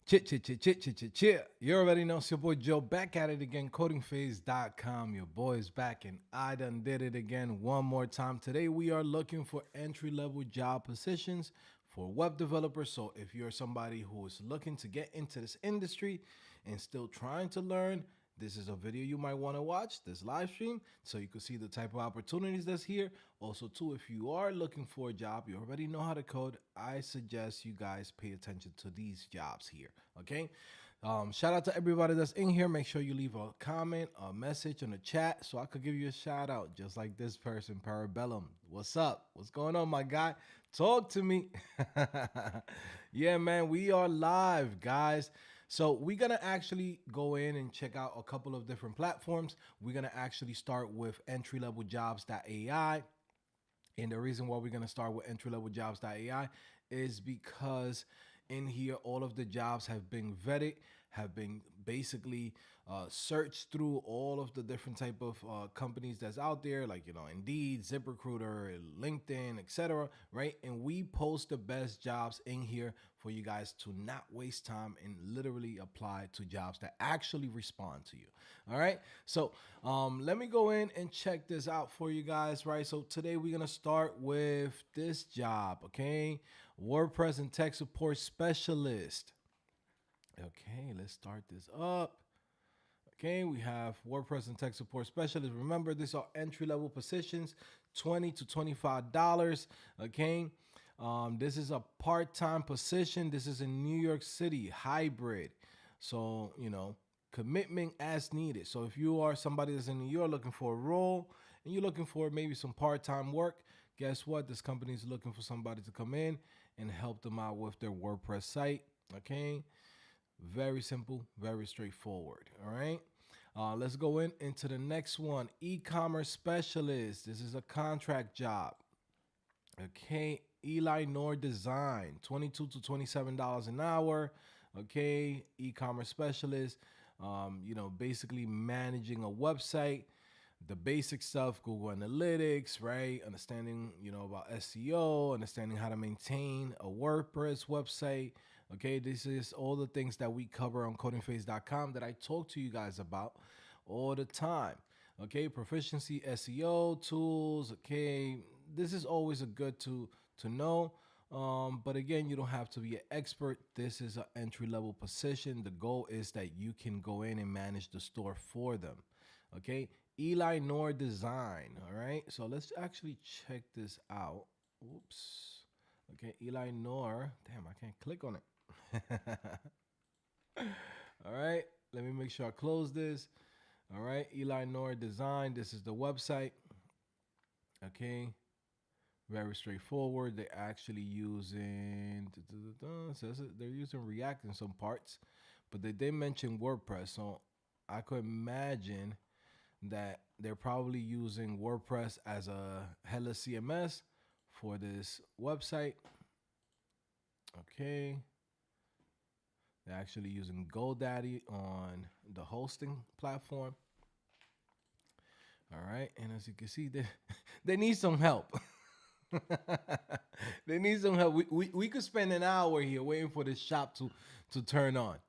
Chit. You already know it's your boy Joe back at it again, codingphase.com. Your boy is back and I done did it again one more time. Today we are looking for entry-level job positions for web developers. So if you're somebody who is looking to get into this industry and still trying to learn, this is a video you might want to watch, this live stream, so you can see the type of opportunities that's here. Also, too, if you are looking for a job, you already know how to code, I suggest you guys pay attention to these jobs here, okay? Shout out to everybody that's in here. Make sure you leave a comment, a message in the chat so I could give you a shout out, just like this person, Parabellum. What's up? What's going on, my guy? Talk to me. Yeah, man, we are live, guys. So we're gonna actually go in and check out a couple of different platforms. We're gonna actually start with entryleveljobs.ai. And the reason why we're gonna start with entryleveljobs.ai is because in here all of the jobs have been vetted, have been basically searched through all of the different type of companies that's out there, like Indeed, ZipRecruiter, LinkedIn, etc. Right? And we post the best jobs in here for you guys to not waste time and literally apply to jobs that actually respond to you. All right. So let me go in and check this out for you guys. Right. So today we're gonna start with this job. Okay, WordPress and tech support specialist. Okay, let's start this up. Okay, we have WordPress and tech support specialist. Remember, these are entry level positions, $20 to $25. Okay, this is a part time position. This is in New York City, hybrid. So commitment as needed. So if you are somebody that's in New York looking for a role and you're looking for maybe some part time work, guess what? This company is looking for somebody to come in and help them out with their WordPress site. Okay. Very simple, very straightforward. All right. Let's go into the next one. E-commerce specialist. This is a contract job. Okay. Eli Nor Design, $22 to $27 an hour. Okay. E-commerce specialist. Basically managing a website, the basic stuff, Google Analytics, right? Understanding, about SEO, understanding how to maintain a WordPress website. Okay, this is all the things that we cover on codingphase.com that I talk to you guys about all the time. Okay, proficiency, SEO tools. Okay, this is always a good to know. But again, you don't have to be an expert. This is an entry level position. The goal is that you can go in and manage the store for them. Okay, Eli Nor Design. All right, so let's actually check this out. Oops. Okay, Eli Nor. Damn, I can't click on it. All right, let me make sure I close this. All right, Eli Nor Design. This is the website. Okay, very straightforward. They're actually using says they're using React in some parts, but they did mention WordPress, so I could imagine that they're probably using WordPress as a hella CMS for this website. Okay. They're actually using GoDaddy on the hosting platform. All right. And as you can see, they need some help. They need some help. We could spend an hour here waiting for this shop to turn on.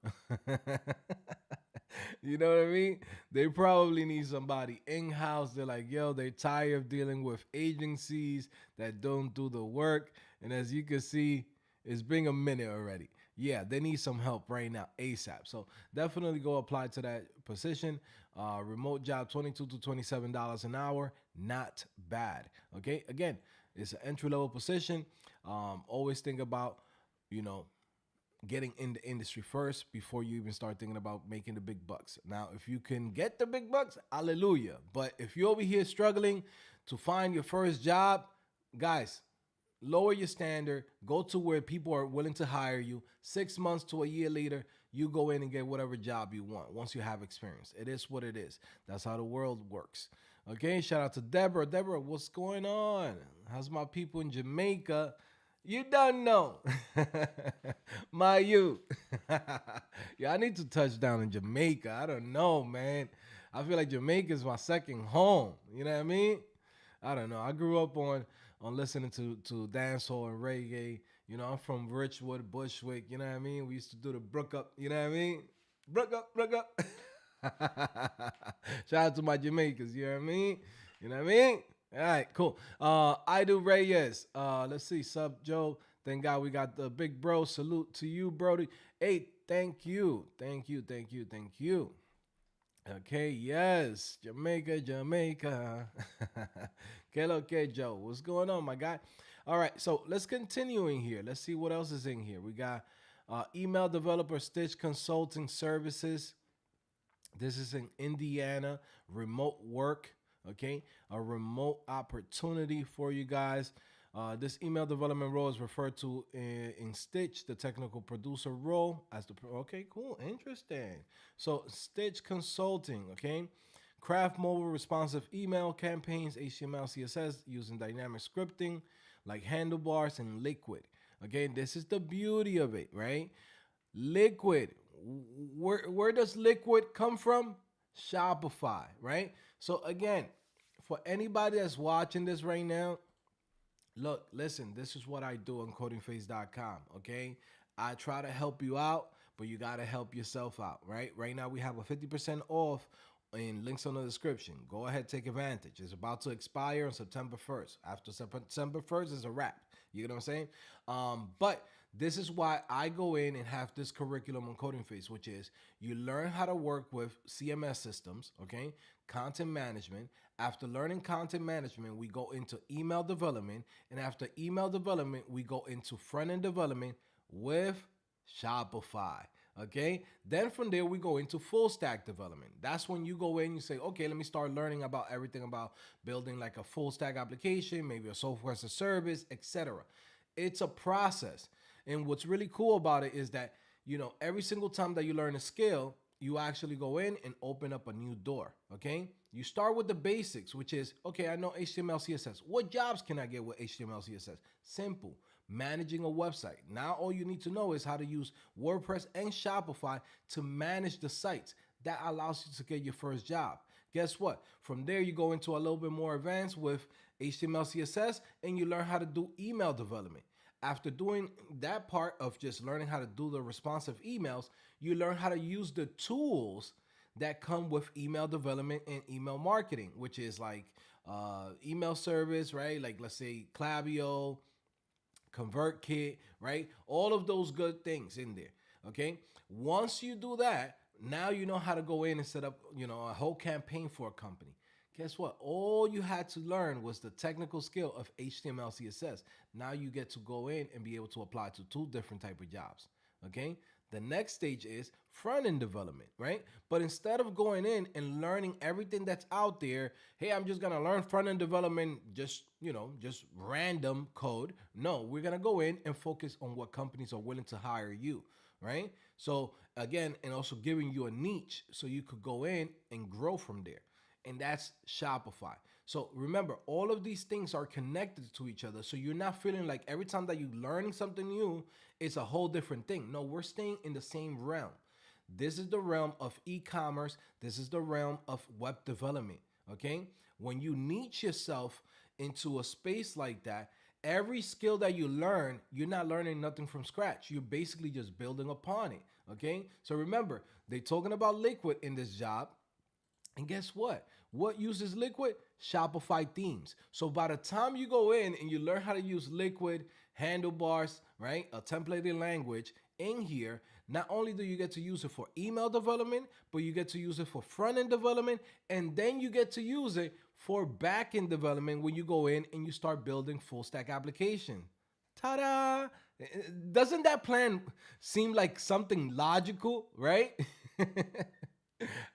You know what I mean? They probably need somebody in-house. They're like, yo, they're tired of dealing with agencies that don't do the work. And as you can see, it's been a minute already. Yeah, they need some help right now, ASAP. So definitely go apply to that position. Remote job, $22 to $27 an hour. Not bad. Okay, again, it's an entry-level position. Always think about, getting in the industry first before you even start thinking about making the big bucks. Now, if you can get the big bucks, hallelujah. But if you're over here struggling to find your first job, guys, lower your standard, go to where people are willing to hire you. 6 months to a year later, you go in and get whatever job you want once you have experience. It is what it is. That's how the world works. Okay, shout out to Deborah. Deborah, what's going on? How's my people in Jamaica? You don't know. My youth. Yeah, I need to touch down in Jamaica. I don't know, man. I feel like Jamaica is my second home. You know what I mean? I don't know. I grew up on listening to dancehall and reggae. You know, I'm from Richwood, Bushwick. You know what I mean? We used to do the Brook Up. You know what I mean? Brook Up, Brook Up. Shout out to my Jamaicans. You know what I mean? You know what I mean? All right, cool. I do Reyes. Let's see, sub Joe. Thank God we got the big bro. Salute to you, Brody. Hey, thank you, thank you, thank you, thank you. Okay, yes, Jamaica, Jamaica. Que lo que, Joe? What's going on, my guy? All right, so let's continue in here. Let's see what else is in here. We got email developer Stitch Consulting Services. This is in Indiana, remote work, okay? A remote opportunity for you guys. This email development role is referred to in Stitch, the technical producer role. Okay, cool, interesting. So Stitch Consulting, okay? Craft mobile responsive email campaigns, HTML, CSS using dynamic scripting like handlebars and Liquid. Okay, this is the beauty of it, right? Liquid. Where does Liquid come from? Shopify, right? So again, for anybody that's watching this right now, look, listen, this is what I do on codingphase.com, okay? I try to help you out, but you got to help yourself out, right? Right now we have a 50% off in links on the description. Go ahead, take advantage. It's about to expire on September 1st. After September 1st is a wrap. You know what I'm saying? But this is why I go in and have this curriculum on Coding Phase, which is you learn how to work with CMS systems, okay? Content management. After learning content management, we go into email development. And after email development, we go into front end development with Shopify. Okay. Then from there, we go into full stack development. That's when you go in, you say, okay, let me start learning about everything about building like a full stack application, maybe a software as a service, etc. It's a process. And what's really cool about it is that, you know, every single time that you learn a skill, you actually go in and open up a new door. Okay. You start with the basics, which is, okay, I know HTML, CSS. What jobs can I get with HTML, CSS? Simple. Managing a website. Now all you need to know is how to use WordPress and Shopify to manage the sites. That allows you to get your first job. Guess what? From there, you go into a little bit more advanced with HTML, CSS, and you learn how to do email development. After doing that part of just learning how to do the responsive emails, you learn how to use the tools that come with email development and email marketing, which is like email service, right? Like let's say Klaviyo, ConvertKit, right? All of those good things in there. Okay. Once you do that, now you know how to go in and set up, you know, a whole campaign for a company. Guess what? All you had to learn was the technical skill of HTML, CSS. Now you get to go in and be able to apply to two different type of jobs. Okay. The next stage is front end development, right? But instead of going in and learning everything that's out there, hey, I'm just gonna learn front end development, just, you know, just random code. No, we're gonna go in and focus on what companies are willing to hire you, right? So again, and also giving you a niche so you could go in and grow from there. And that's Shopify. So remember, all of these things are connected to each other. So you're not feeling like every time that you're learning something new, it's a whole different thing. No, we're staying in the same realm. This is the realm of e-commerce. This is the realm of web development. Okay. When you niche yourself into a space like that, every skill that you learn, you're not learning nothing from scratch. You're basically just building upon it. Okay. So remember, they're talking about Liquid in this job. And guess what? What uses Liquid? Shopify themes. So by the time you go in and you learn how to use Liquid, handlebars, right? A templated language in here, not only do you get to use it for email development, but you get to use it for front-end development, and then you get to use it for back-end development when you go in and you start building full-stack application. Ta-da! Doesn't that plan seem like something logical, right?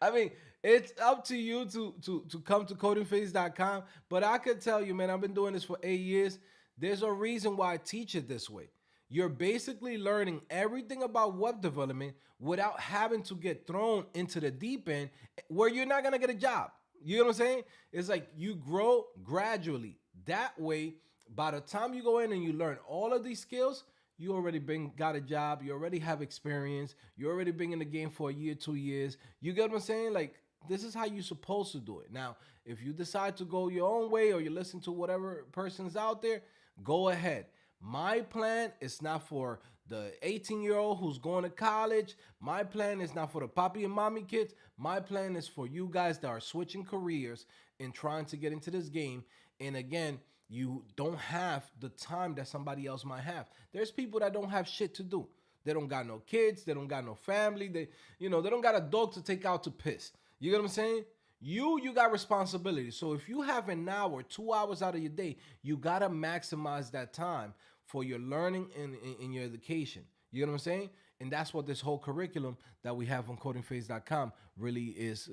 I mean, it's up to you to come to codingphase.com. But I could tell you, man, I've been doing this for 8 years. There's a reason why I teach it this way. You're basically learning everything about web development without having to get thrown into the deep end where you're not going to get a job. You know what I'm saying? It's like you grow gradually. That way, by the time you go in and you learn all of these skills, you already got a job. You already have experience. You already been in the game for a year, 2 years. You get what I'm saying? Like, this is how you're supposed to do it. Now, if you decide to go your own way or you listen to whatever person's out there, go ahead. My plan is not for the 18-year-old who's going to college. My plan is not for the poppy and mommy kids. My plan is for you guys that are switching careers and trying to get into this game. And again, you don't have the time that somebody else might have. There's people that don't have shit to do. They don't got no kids. They don't got no family. They don't got a dog to take out to piss. You get what I'm saying? You got responsibility. So if you have an hour, 2 hours out of your day, you gotta maximize that time for your learning and in your education. You know what I'm saying? And that's what this whole curriculum that we have on codingphase.com really is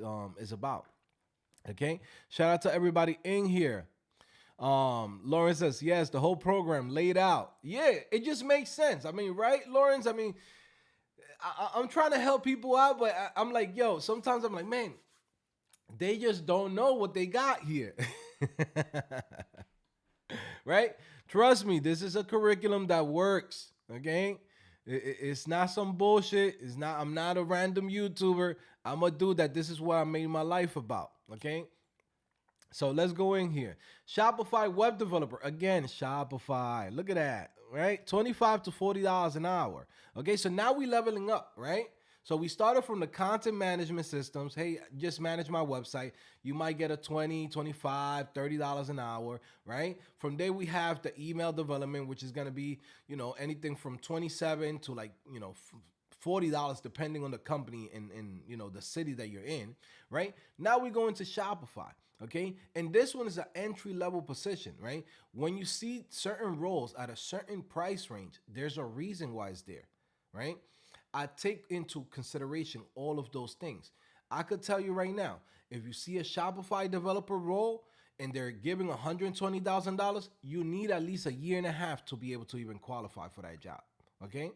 about. Okay. Shout out to everybody in here. Lawrence says, yes, the whole program laid out. Yeah, it just makes sense. I mean, right, Lawrence? I mean, I'm trying to help people out, but I'm like, yo, sometimes I'm like, man, they just don't know what they got here. Right? Trust me, this is a curriculum that works. Okay? It's not some bullshit. I'm not a random YouTuber. I'm a dude that this is what I made my life about. Okay? So let's go in here. Shopify web developer. Again, Shopify. Look at that, right? $25 to $40 an hour. Okay, so now we leveling up, right? So we started from the content management systems. Hey, just manage my website. You might get a $20, $25, $30 an hour, right? From there, we have the email development, which is going to be, anything from 27 to like, $40 depending on the company and the city that you're in, right? Now we go into Shopify. Okay, and this one is an entry level position, right? When you see certain roles at a certain price range, there's a reason why it's there, right? I take into consideration all of those things. I could tell you right now, if you see a Shopify developer role and they're giving $120,000, you need at least a year and a half to be able to even qualify for that job, okay?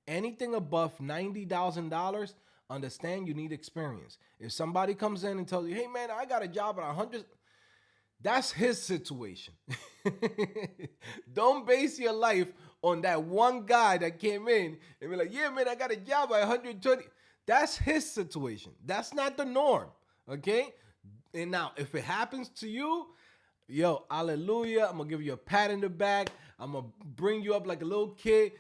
Anything above $90,000, understand you need experience. If somebody comes in and tells you, hey man, I got a job at 100, that's his situation. Don't base your life on that one guy that came in and be like, yeah man, I got a job at 120. That's his situation. That's not the norm, okay? And now, if it happens to you, yo, hallelujah, I'm gonna give you a pat in the back. I'm gonna bring you up like a little kid,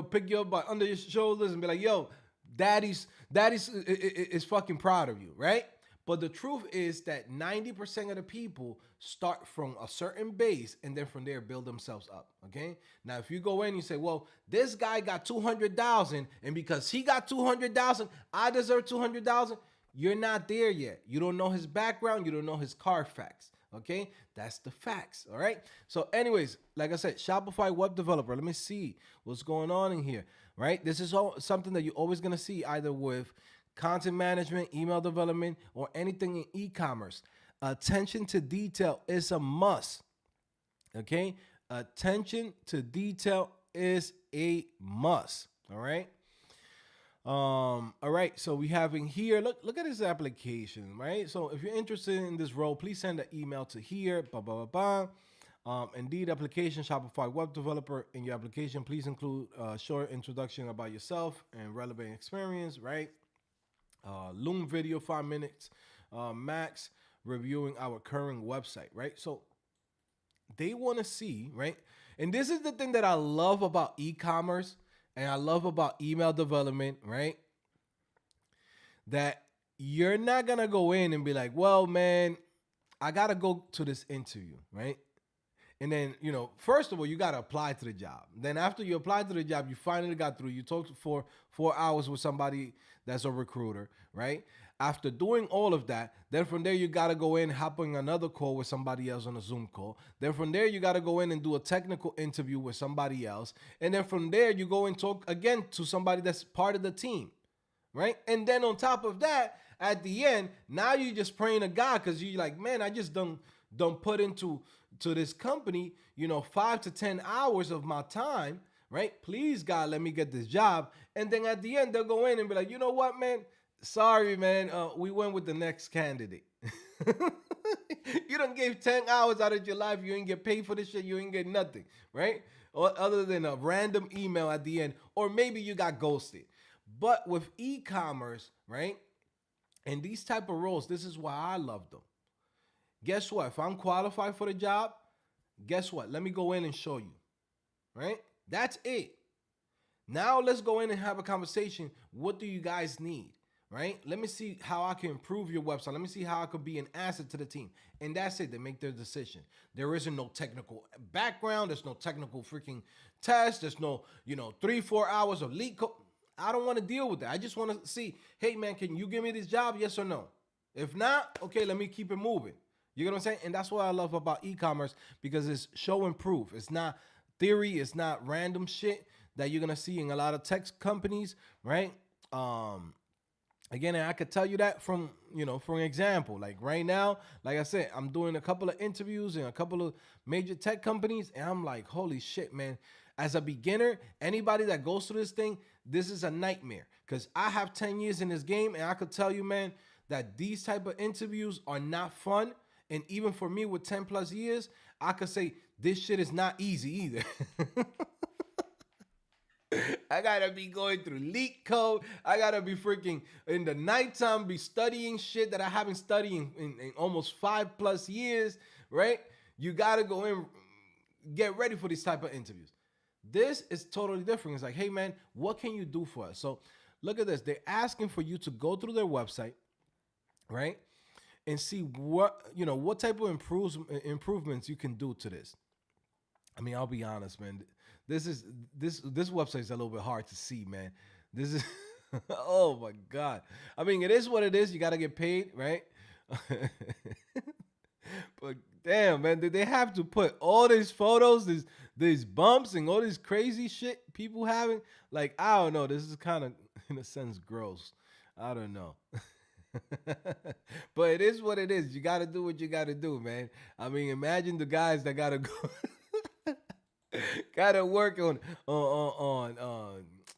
pick you up by under your shoulders and be like, yo, daddy's is fucking proud of you, right? But the truth is that 90% of the people start from a certain base and then from there build themselves up, okay? Now, if you go in and you say, well, this guy got 200,000 and because he got 200,000, I deserve 200,000, you're not there yet. You don't know his background. You don't know his Carfax. Okay, that's the facts. All right. So, anyways, like I said, Shopify web developer. Let me see what's going on in here. Right. This is something that you're always gonna see either with content management, email development, or anything in e-commerce. Attention to detail is a must. Okay. Attention to detail is a must. All right. All right, so we have in here, look at this application, right? So if you're interested in this role, please send an email to here, Indeed application, Shopify web developer. In your application, please include a short introduction about yourself and relevant experience, right? Loom video, 5 minutes max, reviewing our current website, right? So they want to see, right? And this is the thing that I love about e-commerce and I love about email development, right? That you're not going to go in and be like, well, man, I got to go to this interview, right? And then, first of all, you got to apply to the job. Then after you apply to the job, you finally got through. You talked for 4 hours with somebody that's a recruiter, right? After doing all of that, then from there, you got to go in, hop on another call with somebody else on a Zoom call. Then from there, you got to go in and do a technical interview with somebody else. And then from there, you go and talk again to somebody that's part of the team, right? And then on top of that, at the end, now you're just praying to God because you're like, man, I just don't put into this company, 5 to 10 hours of my time, right? Please, God, let me get this job. And then at the end, they'll go in and be like, you know what, man? Sorry, man. We went with the next candidate. You done gave 10 hours out of your life. You ain't get paid for this shit. You ain't get nothing, right? Or other than a random email at the end. Or maybe you got ghosted. But with e-commerce, right? And these type of roles, this is why I love them. Guess what? If I'm qualified for the job, guess what? Let me go in and show you, right? That's it. Now let's go in and have a conversation. What do you guys need? Right? Let me see how I can improve your website. Let me see how I could be an asset to the team. And that's it. They make their decision. There isn't no technical background. There's no technical freaking test. There's no, 3, 4 hours of leak code. I don't want to deal with that. I just want to see, hey man, can you give me this job? Yes or no? If not, okay, let me keep it moving. You get what I'm saying? And that's what I love about e-commerce, because it's show and proof. It's not theory. It's not random shit that you're gonna see in a lot of tech companies, right? Again, and I could tell you that from, for an example, like right now, like I said, I'm doing a couple of interviews in a couple of major tech companies, and I'm like, holy shit, man. As a beginner, anybody that goes through this thing, this is a nightmare, because I have 10 years in this game, and I could tell you, man, that these type of interviews are not fun. And even for me with 10 plus years, I could say this shit is not easy either. I gotta be going through leak code. I gotta be freaking in the nighttime, be studying shit that I haven't studied in almost 5 plus years, right? You gotta go in, get ready for these type of interviews. This is totally different. It's like, hey man, what can you do for us? So look at this. They're asking for you to go through their website, right? And see what type of improvements you can do to this. I mean, I'll be honest, man. This website is a little bit hard to see, man. This is oh my god. I mean, it is what it is. You got to get paid, right? But damn, man, did they have to put all these photos, these bumps, and all this crazy shit people having? Like, I don't know. This is kind of, in a sense, gross. I don't know. But it is what it is. You got to do what you got to do, man. I mean, imagine the guys that got to go, got to work on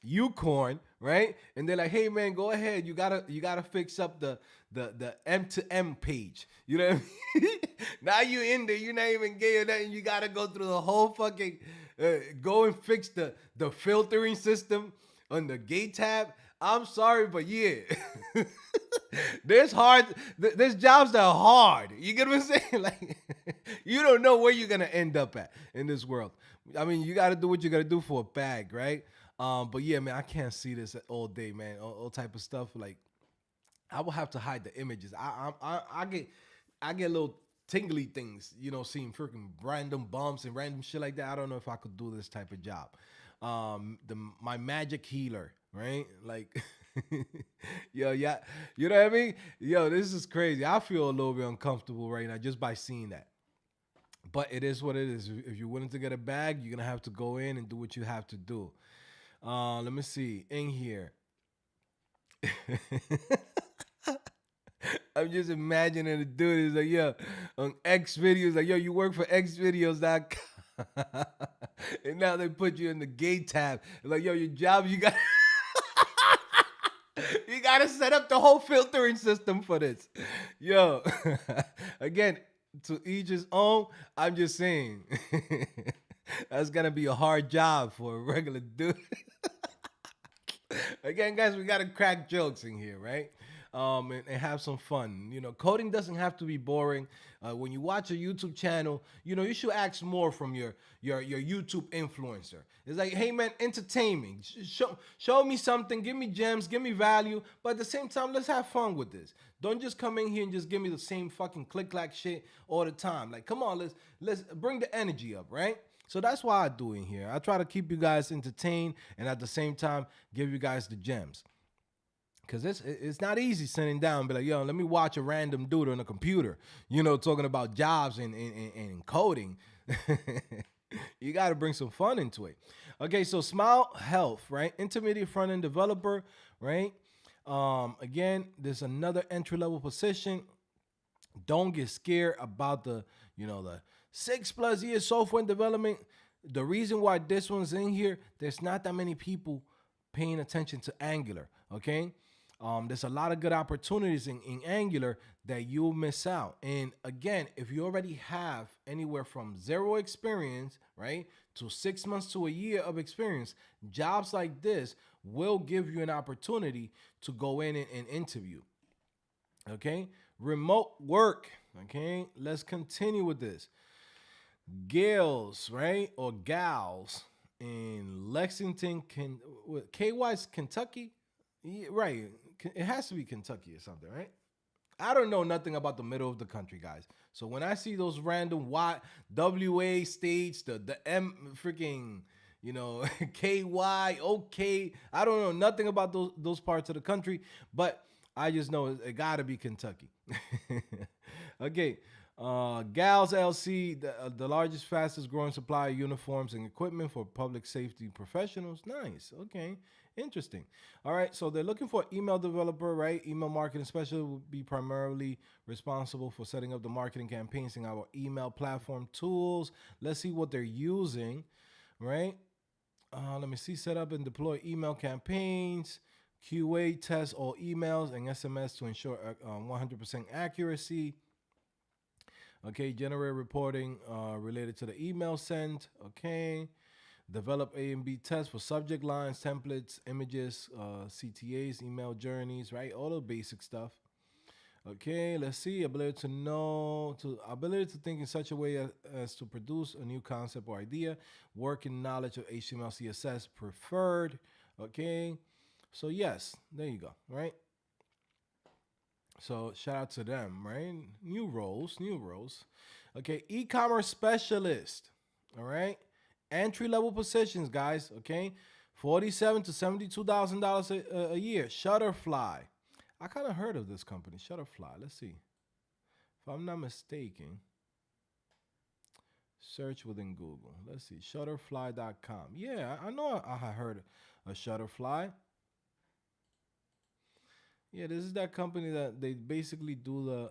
Ucorn, right? And they're like, "Hey, man, go ahead. You gotta fix up the M to M page. You know what I mean? Now you in there. You're not even getting that, and you gotta go through the whole fucking go and fix the filtering system on the gate tab. I'm sorry, but yeah." There's jobs that are hard. You get what I'm saying? Like, you don't know where you're gonna end up at in this world. I mean, you gotta do what you gotta do for a bag, right? But yeah, man, I can't see this all day, man. All type of stuff. Like, I will have to hide the images. I get little tingly things, seeing freaking random bumps and random shit like that. I don't know if I could do this type of job. My magic healer, right? Like, yo, yeah, you know what I mean? Yo, this is crazy. I feel a little bit uncomfortable right now just by seeing that. But it is what it is. If you're willing to get a bag, you're gonna have to go in and do what you have to do. Let me see in here. I'm just imagining the dude is like, yo, on X videos, like, yo, you work for xvideos.com. And now they put you in the gay tab. Like, yo, your job, you gotta set up the whole filtering system for this. Yo, again, to each his own. I'm just saying, that's gonna be a hard job for a regular dude. Again, guys, we gotta crack jokes in here, right? And have some fun. Coding doesn't have to be boring. When you watch a YouTube channel, you should ask more from your YouTube influencer. It's like, hey man, entertain me. Show me something. Give me gems. Give me value. But at the same time, let's have fun with this. Don't just come in here and just give me the same fucking click clack shit all the time. Like, come on, let's bring the energy up, right? So that's why I do in here. I try to keep you guys entertained and at the same time give you guys the gems. Cause it's not easy sitting down and be like, yo, let me watch a random dude on a computer, talking about jobs and coding. You got to bring some fun into it. Okay, so Smile Health, right? Intermediate front end developer, right? Again, there's another entry level position. Don't get scared about the 6+ years software development. The reason why this one's in here, there's not that many people paying attention to Angular. Okay. There's a lot of good opportunities in Angular that you'll miss out. And again, if you already have anywhere from 0 experience, right, to 6 months to a year of experience, jobs like this will give you an opportunity to go in and interview. Okay. Remote work. Okay. Let's continue with this. Gals, right, or gals, in Lexington, KY's Kentucky. Yeah, right. It has to be Kentucky or something, right? I don't know nothing about the middle of the country, guys. So when I see those random WA states, the M freaking, you know, KY, OK, I don't know nothing about those parts of the country, but I just know it gotta be Kentucky. Okay. Gals LC, the largest, fastest growing supplier of uniforms and equipment for public safety professionals. Nice. Okay. Interesting. All right. So they're looking for an email developer, right? Email marketing specialist will be primarily responsible for setting up the marketing campaigns in our email platform tools. Let's see what they're using, right? Let me see. Set up and deploy email campaigns. QA test all emails and SMS to ensure 100% accuracy. Okay, generate reporting related to the email sent. Okay, develop A and B tests for subject lines, templates, images, CTAs, email journeys, right? All the basic stuff. Okay, let's see. Ability to think in such a way as to produce a new concept or idea. Working knowledge of HTML, CSS preferred. Okay, so yes, there you go. Right. So shout out to them, right? New roles, new roles. Okay, e-commerce specialist. All right, entry level positions, guys. Okay, $47,000 to $72,000 a year. Shutterfly. I kind of heard of this company, Shutterfly. Let's see. If I'm not mistaken, search within Google. Let's see, Shutterfly.com. Yeah, I know I heard of Shutterfly. Yeah, this is that company that they basically do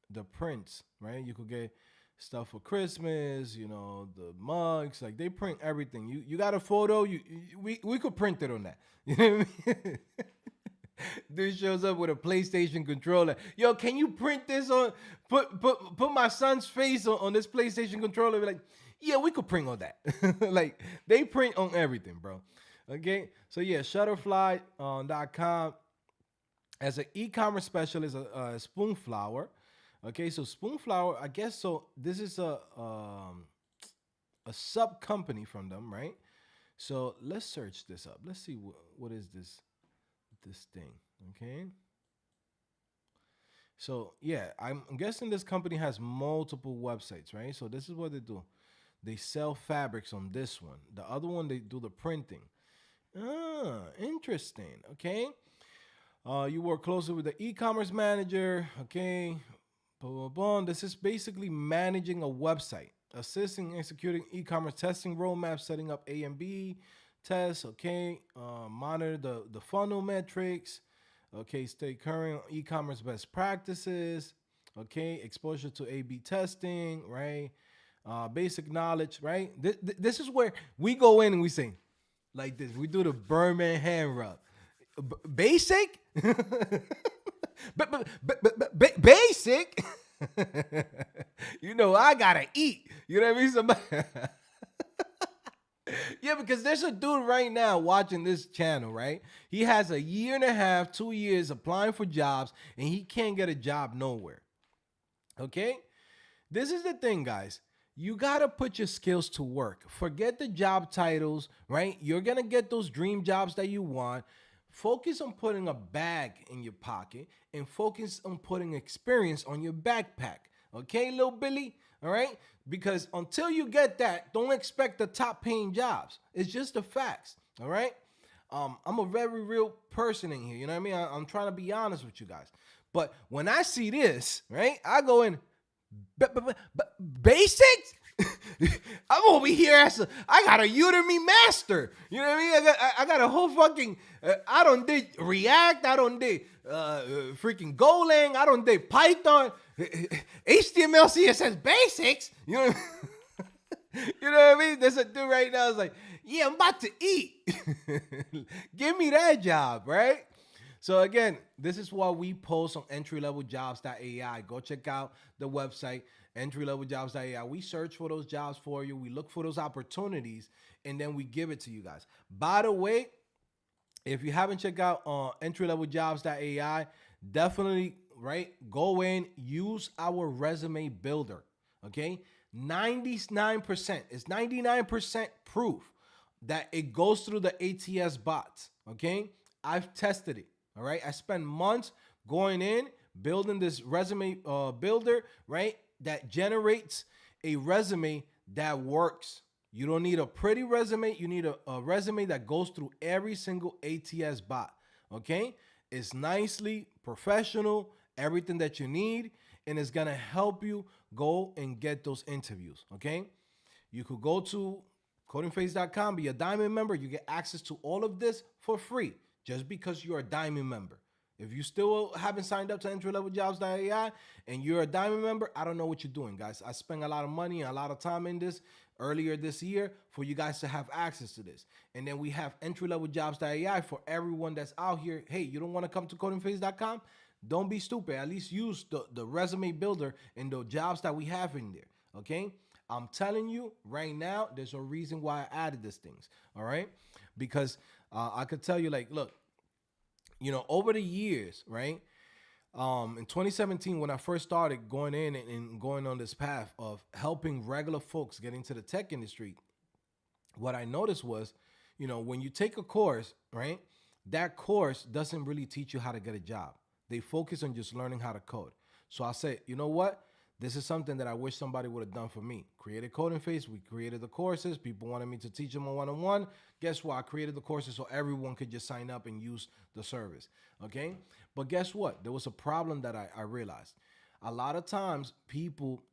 the prints, right? You could get stuff for Christmas, you know, the mugs, like they print everything. You got a photo, we could print it on that. You know what I mean? Dude shows up with a PlayStation controller. Yo, can you print this on put my son's face on this PlayStation controller? Be like, yeah, we could print on that. Like they print on everything, bro. Okay, so yeah, Shutterfly.com as an e-commerce specialist, Spoonflower. Okay, so Spoonflower, I guess so. This is a sub company from them, right? So let's search this up. Let's see what is this thing. Okay. So yeah, I'm guessing this company has multiple websites, right? So this is what they do. They sell fabrics on this one. The other one they do the printing. Ah, interesting. Okay. You work closely with the e-commerce manager. Okay. Boom, boom, boom. This is basically managing a website, assisting executing e-commerce testing roadmaps, setting up A and B tests. Okay. Monitor the funnel metrics. Okay. Stay current on e-commerce best practices. Okay. Exposure to A/B testing. Right. Basic knowledge. Right. This is where we go in and we say like this. We do the Berman hand rub. Basic. But basic. You know, I gotta eat. You know what I mean? Somebody. Yeah, because there's a dude right now watching this channel, right? He has a year and a half, 2 years applying for jobs, and he can't get a job nowhere. Okay? This is the thing, guys. You gotta put your skills to work. Forget the job titles, right? You're gonna get those dream jobs that you want. Focus on putting a bag in your pocket and focus on putting experience on your backpack. Okay, little Billy? All right? Because until you get that, don't expect the top paying jobs. It's just the facts. All right? I'm a very real person in here. You know what I mean? I'm trying to be honest with you guys. But when I see this, right, I go in, basics? I'm over here I got a Udemy master. You know what I mean? I got a whole fucking, I don't did React. I don't did freaking Golang. I don't did Python. HTML, CSS basics. You know what I mean? You know what I mean? There's a dude right now is like, yeah, I'm about to eat. Give me that job, right? So again, this is what we post on entryleveljobs.ai. Go check out the website, entryleveljobs.ai. We search for those jobs for you. We look for those opportunities, and then we give it to you guys. By the way, if you haven't checked out entryleveljobs.ai, definitely, right, go in, use our resume builder, okay? 99%. It's 99% proof that it goes through the ATS bots. Okay, I've tested it. All right, I spent months going in building this resume builder, right? That generates a resume that works. You don't need a pretty resume. You need a resume that goes through every single ATS bot. Okay, it's nicely professional, everything that you need, and it's gonna help you go and get those interviews. Okay, you could go to codingphase.com, be a diamond member. You get access to all of this for free just because you're a diamond member. If you still haven't signed up to entry-level-jobs.ai and you're a diamond member, I don't know what you're doing, guys. I spent a lot of money and a lot of time in this earlier this year for you guys to have access to this. And then we have entry-level-jobs.ai for everyone that's out here. Hey, you don't want to come to codingphase.com? Don't be stupid. At least use the resume builder and the jobs that we have in there, okay? I'm telling you right now, there's a reason why I added these things, all right? Because I could tell you, like, look, over the years, right? In 2017, when I first started going in and going on this path of helping regular folks get into the tech industry, what I noticed was, when you take a course, right? That course doesn't really teach you how to get a job. They focus on just learning how to code. So I said, you know what? This is something that I wish somebody would have done for me. Created Coding Phase. We created the courses. People wanted me to teach them a one-on-one. Guess what? I created the courses so everyone could just sign up and use the service. Okay? But guess what? There was a problem that I realized. A lot of times people,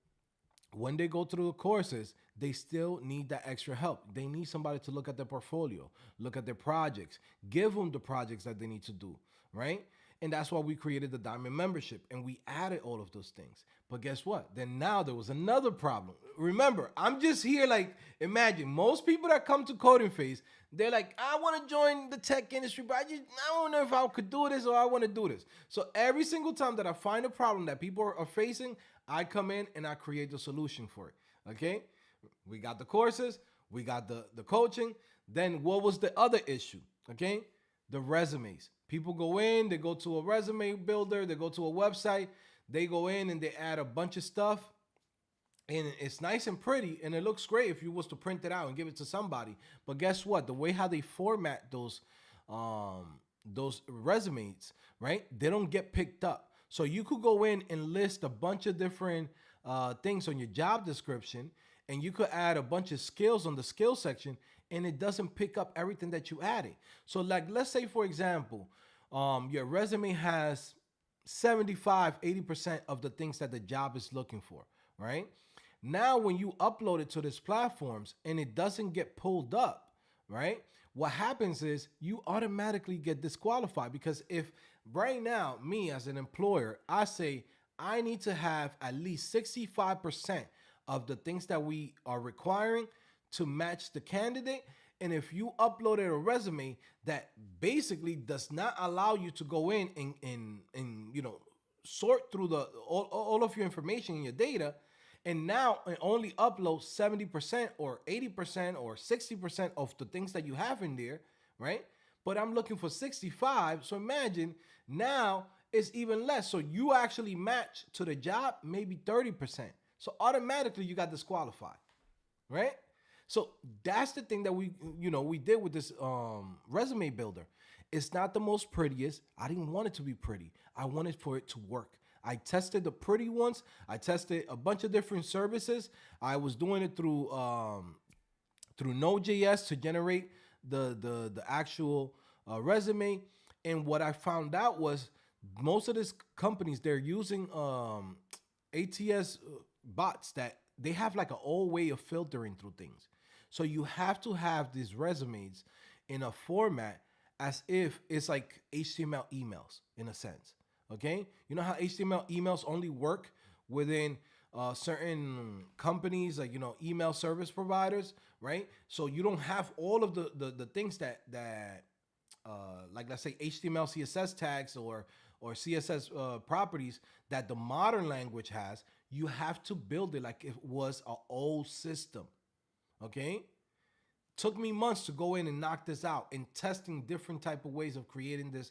when they go through the courses, they still need that extra help. They need somebody to look at their portfolio, look at their projects, give them the projects that they need to do, right? And that's why we created the Diamond membership and we added all of those things. But guess what? Then now there was another problem. Remember, I'm just here like, imagine most people that come to Coding Phase, they're like, I want to join the tech industry, but I don't know if I could do this or I want to do this. So every single time that I find a problem that people are facing, I come in and I create the solution for it. Okay? We got the courses, we got the coaching. Then what was the other issue? Okay? The resumes. People go in, they go to a resume builder, they go to a website, they go in and they add a bunch of stuff, and it's nice and pretty, and it looks great if you was to print it out and give it to somebody. But guess what? The way how they format those resumes, right? They don't get picked up. So you could go in and list a bunch of different things on your job description, and you could add a bunch of skills on the skill section, and it doesn't pick up everything that you added. So like, let's say for example, your resume has 75-80% of the things that the job is looking for, right? Now when you upload it to these platforms and it doesn't get pulled up, right? What happens is you automatically get disqualified, because if right now, me as an employer, I say I need to have at least 65% of the things that we are requiring to match the candidate. And if you uploaded a resume that basically does not allow you to go in and sort through all of your information and your data, and now it only uploads 70% or 80% or 60% of the things that you have in there, right? But I'm looking for 65. So imagine now it's even less. So you actually match to the job maybe 30%. So automatically you got disqualified, right? So that's the thing that we did with this resume builder. It's not the most prettiest. I didn't want it to be pretty. I wanted for it to work. I tested the pretty ones. I tested a bunch of different services. I was doing it through Node.js to generate the actual resume. And what I found out was most of these companies, they're using ATS bots that they have like an old way of filtering through things. So you have to have these resumes in a format as if it's like HTML emails in a sense. Okay, you know how HTML emails only work within certain companies, like email service providers, right? So you don't have all of the things that like, let's say HTML CSS tags or CSS properties that the modern language has. You have to build it like it was an old system. Okay, took me months to go in and knock this out and testing different type of ways of creating this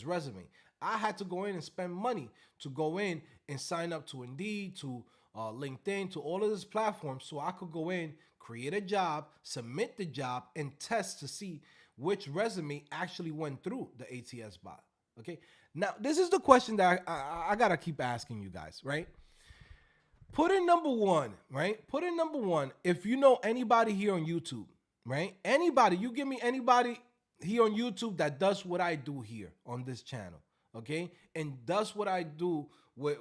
resume. I had to go in and spend money to go in and sign up to Indeed, to LinkedIn, to all of these platforms, so I could go in, create a job, submit the job, and test to see which resume actually went through the ATS bot. Okay. Now, this is the question that I gotta keep asking you guys, right? Put in number one, right? Put in number one if you know anybody here on YouTube, right? Anybody, you give me anybody here on YouTube that does what I do here on this channel, okay? And does what I do with,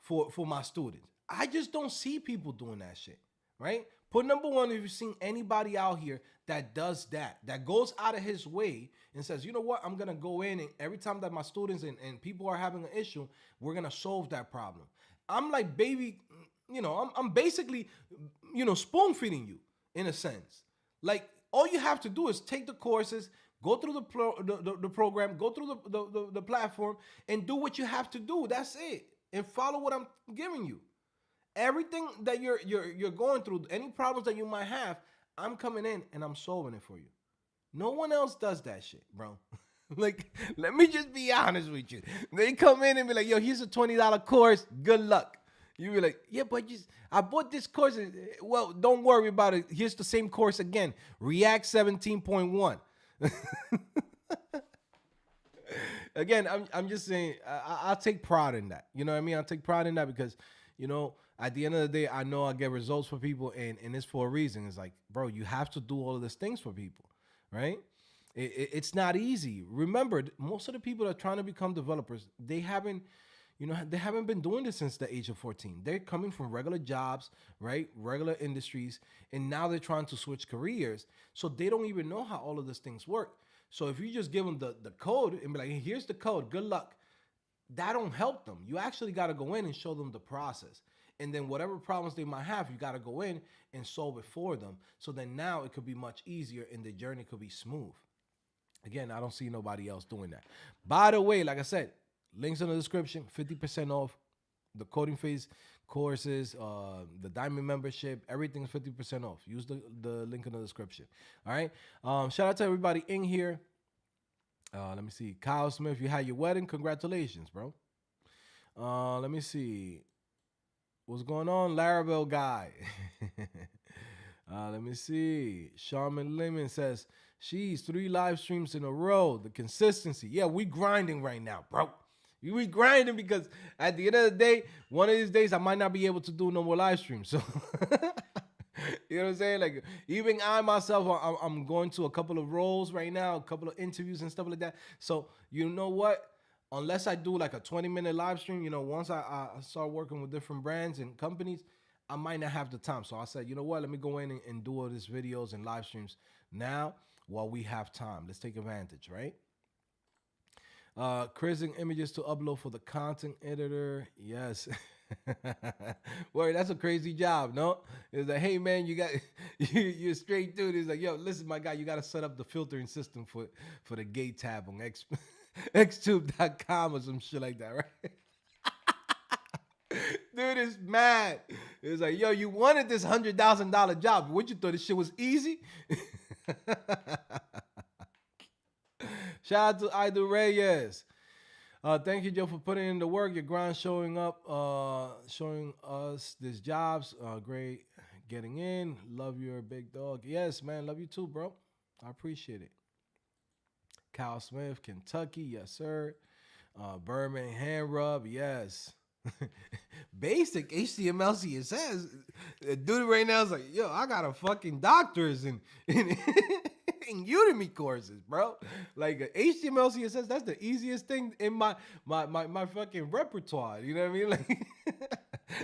for my students. I just don't see people doing that shit, right? Put number one if you've seen anybody out here that does that, that goes out of his way and says, you know what, I'm gonna go in and every time that my students and people are having an issue, we're gonna solve that problem. I'm like baby, I'm basically, spoon feeding you in a sense. Like all you have to do is take the courses, go through the program, go through the platform, and do what you have to do. That's it, and follow what I'm giving you. Everything that you're going through, any problems that you might have, I'm coming in and I'm solving it for you. No one else does that shit, bro. Like, let me just be honest with you. They come in and be like, yo, here's a $20 course. Good luck. You be like, yeah, but I bought this course. Well, don't worry about it. Here's the same course again. React 17.1. Again, I'm just saying, I'll take pride in that. You know what I mean? I'll take pride in that because, at the end of the day, I know I get results for people, and it's for a reason. It's like, bro, you have to do all of these things for people, right? It's not easy. Remember, most of the people that are trying to become developers, they haven't been doing this since the age of 14. They're coming from regular jobs, right? Regular industries, and now they're trying to switch careers. So they don't even know how all of these things work. So if you just give them the code and be like, hey, here's the code, good luck, that don't help them. You actually got to go in and show them the process. And then whatever problems they might have, you got to go in and solve it for them. So then now it could be much easier and the journey could be smooth. Again, I don't see nobody else doing that. By the way, like I said, links in the description, 50% off the coding phase courses, the diamond membership, everything's 50% off. Use the link in the description. All right. Shout out to everybody in here. Let me see. Kyle Smith, you had your wedding. Congratulations, bro. Let me see. What's going on, Laravel guy? Let me see. Sharman Lemon says, she's 3 live streams in a row. The consistency. Yeah, we grinding right now, bro. We grinding because at the end of the day, one of these days I might not be able to do no more live streams. So, you know what I'm saying? Like, even I myself, I'm going to a couple of roles right now, a couple of interviews and stuff like that. So, you know what? Unless I do like a 20-minute live stream, once I start working with different brands and companies, I might not have the time. So I said, you know what? Let me go in and do all these videos and live streams now while we have time. Let's take advantage, right? Creating images to upload for the content editor. Yes. Word, that's a crazy job, no? It's like, hey man, you got you're a straight dude. It's like, yo, listen, my guy, you got to set up the filtering system for the gay tab on xtube.com or some shit like that, right? Dude is mad. It's like, yo, you wanted this $100,000 job. What you thought this shit was easy? Shout out to Idol Reyes. Thank you, Joe, for putting in the work. Your grind showing up, showing us these jobs. Great getting in. Love your big dog. Yes, man. Love you too, bro. I appreciate it. Kyle Smith, Kentucky. Yes, sir. Berman hand rub. Yes. Basic HTML CSS. Dude right now is like, yo, I got a fucking doctor's in Udemy courses, bro. Like HTML CSS, that's the easiest thing in my fucking repertoire. You know what I mean? Like,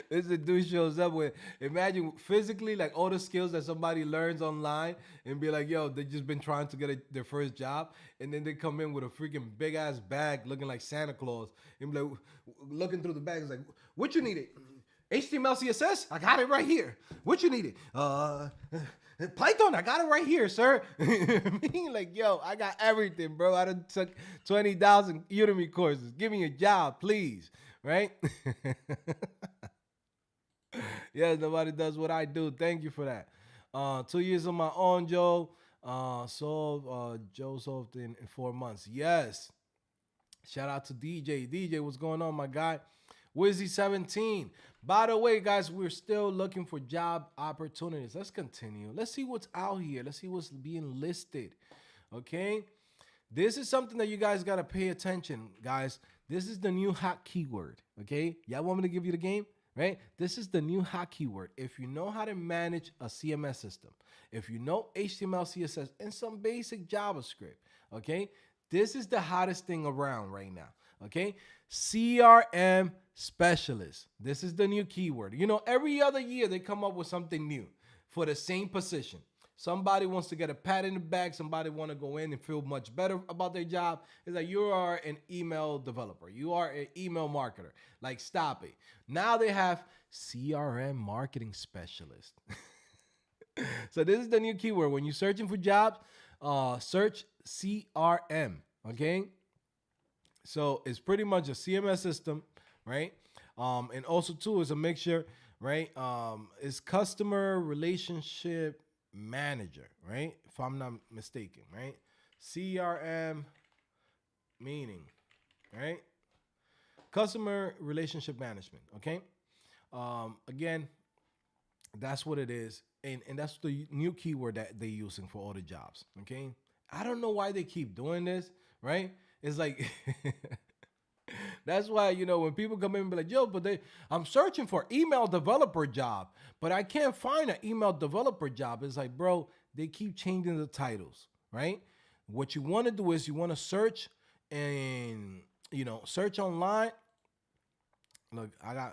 this a dude shows up with, imagine physically like all the skills that somebody learns online and be like, yo, they just been trying to get their first job, and then they come in with a freaking big ass bag looking like Santa Claus and be like, looking through the bag, is like, what you needed? HTML CSS? I got it right here. What you needed? Python, I got it right here, sir. Like, yo, I got everything, bro. I done took 20,000 Udemy courses. Give me a job, please. Right? Yes, nobody does what I do. Thank you for that. 2 years on my own, Joe. Joe solved in 4 months. Yes. Shout out to DJ. DJ, what's going on, my guy? Wizzy 17. By the way, guys, we're still looking for job opportunities. Let's continue. Let's see what's out here. Let's see what's being listed. Okay. This is something that you guys got to pay attention, guys. This is the new hot keyword. Okay. Y'all want me to give you the game? Right? This is the new hot keyword. If you know how to manage a CMS system, if you know HTML, CSS, and some basic JavaScript, okay, this is the hottest thing around right now. Okay, CRM specialist. This is the new keyword. You know, every other year they come up with something new for the same position. Somebody wants to get a pat in the back. Somebody want to go in and feel much better about their job. It's like you are an email developer. You are an email marketer. Like, stop it. Now they have CRM marketing specialist. So this is the new keyword. When you're searching for jobs, search CRM. Okay. So it's pretty much a CMS system, right? And also too is a mixture, right? It's customer relationship manager, right? If I'm not mistaken, right? CRM meaning, right? Customer relationship management, okay? Again, that's what it is. And that's the new keyword that they're using for all the jobs, okay? I don't know why they keep doing this, right? It's like that's why, you know, when people come in and be like, yo, I'm searching for email developer job, but I can't find an email developer job. It's like, bro, they keep changing the titles, right? What you want to do is you want to search and, you know, search online. Look, I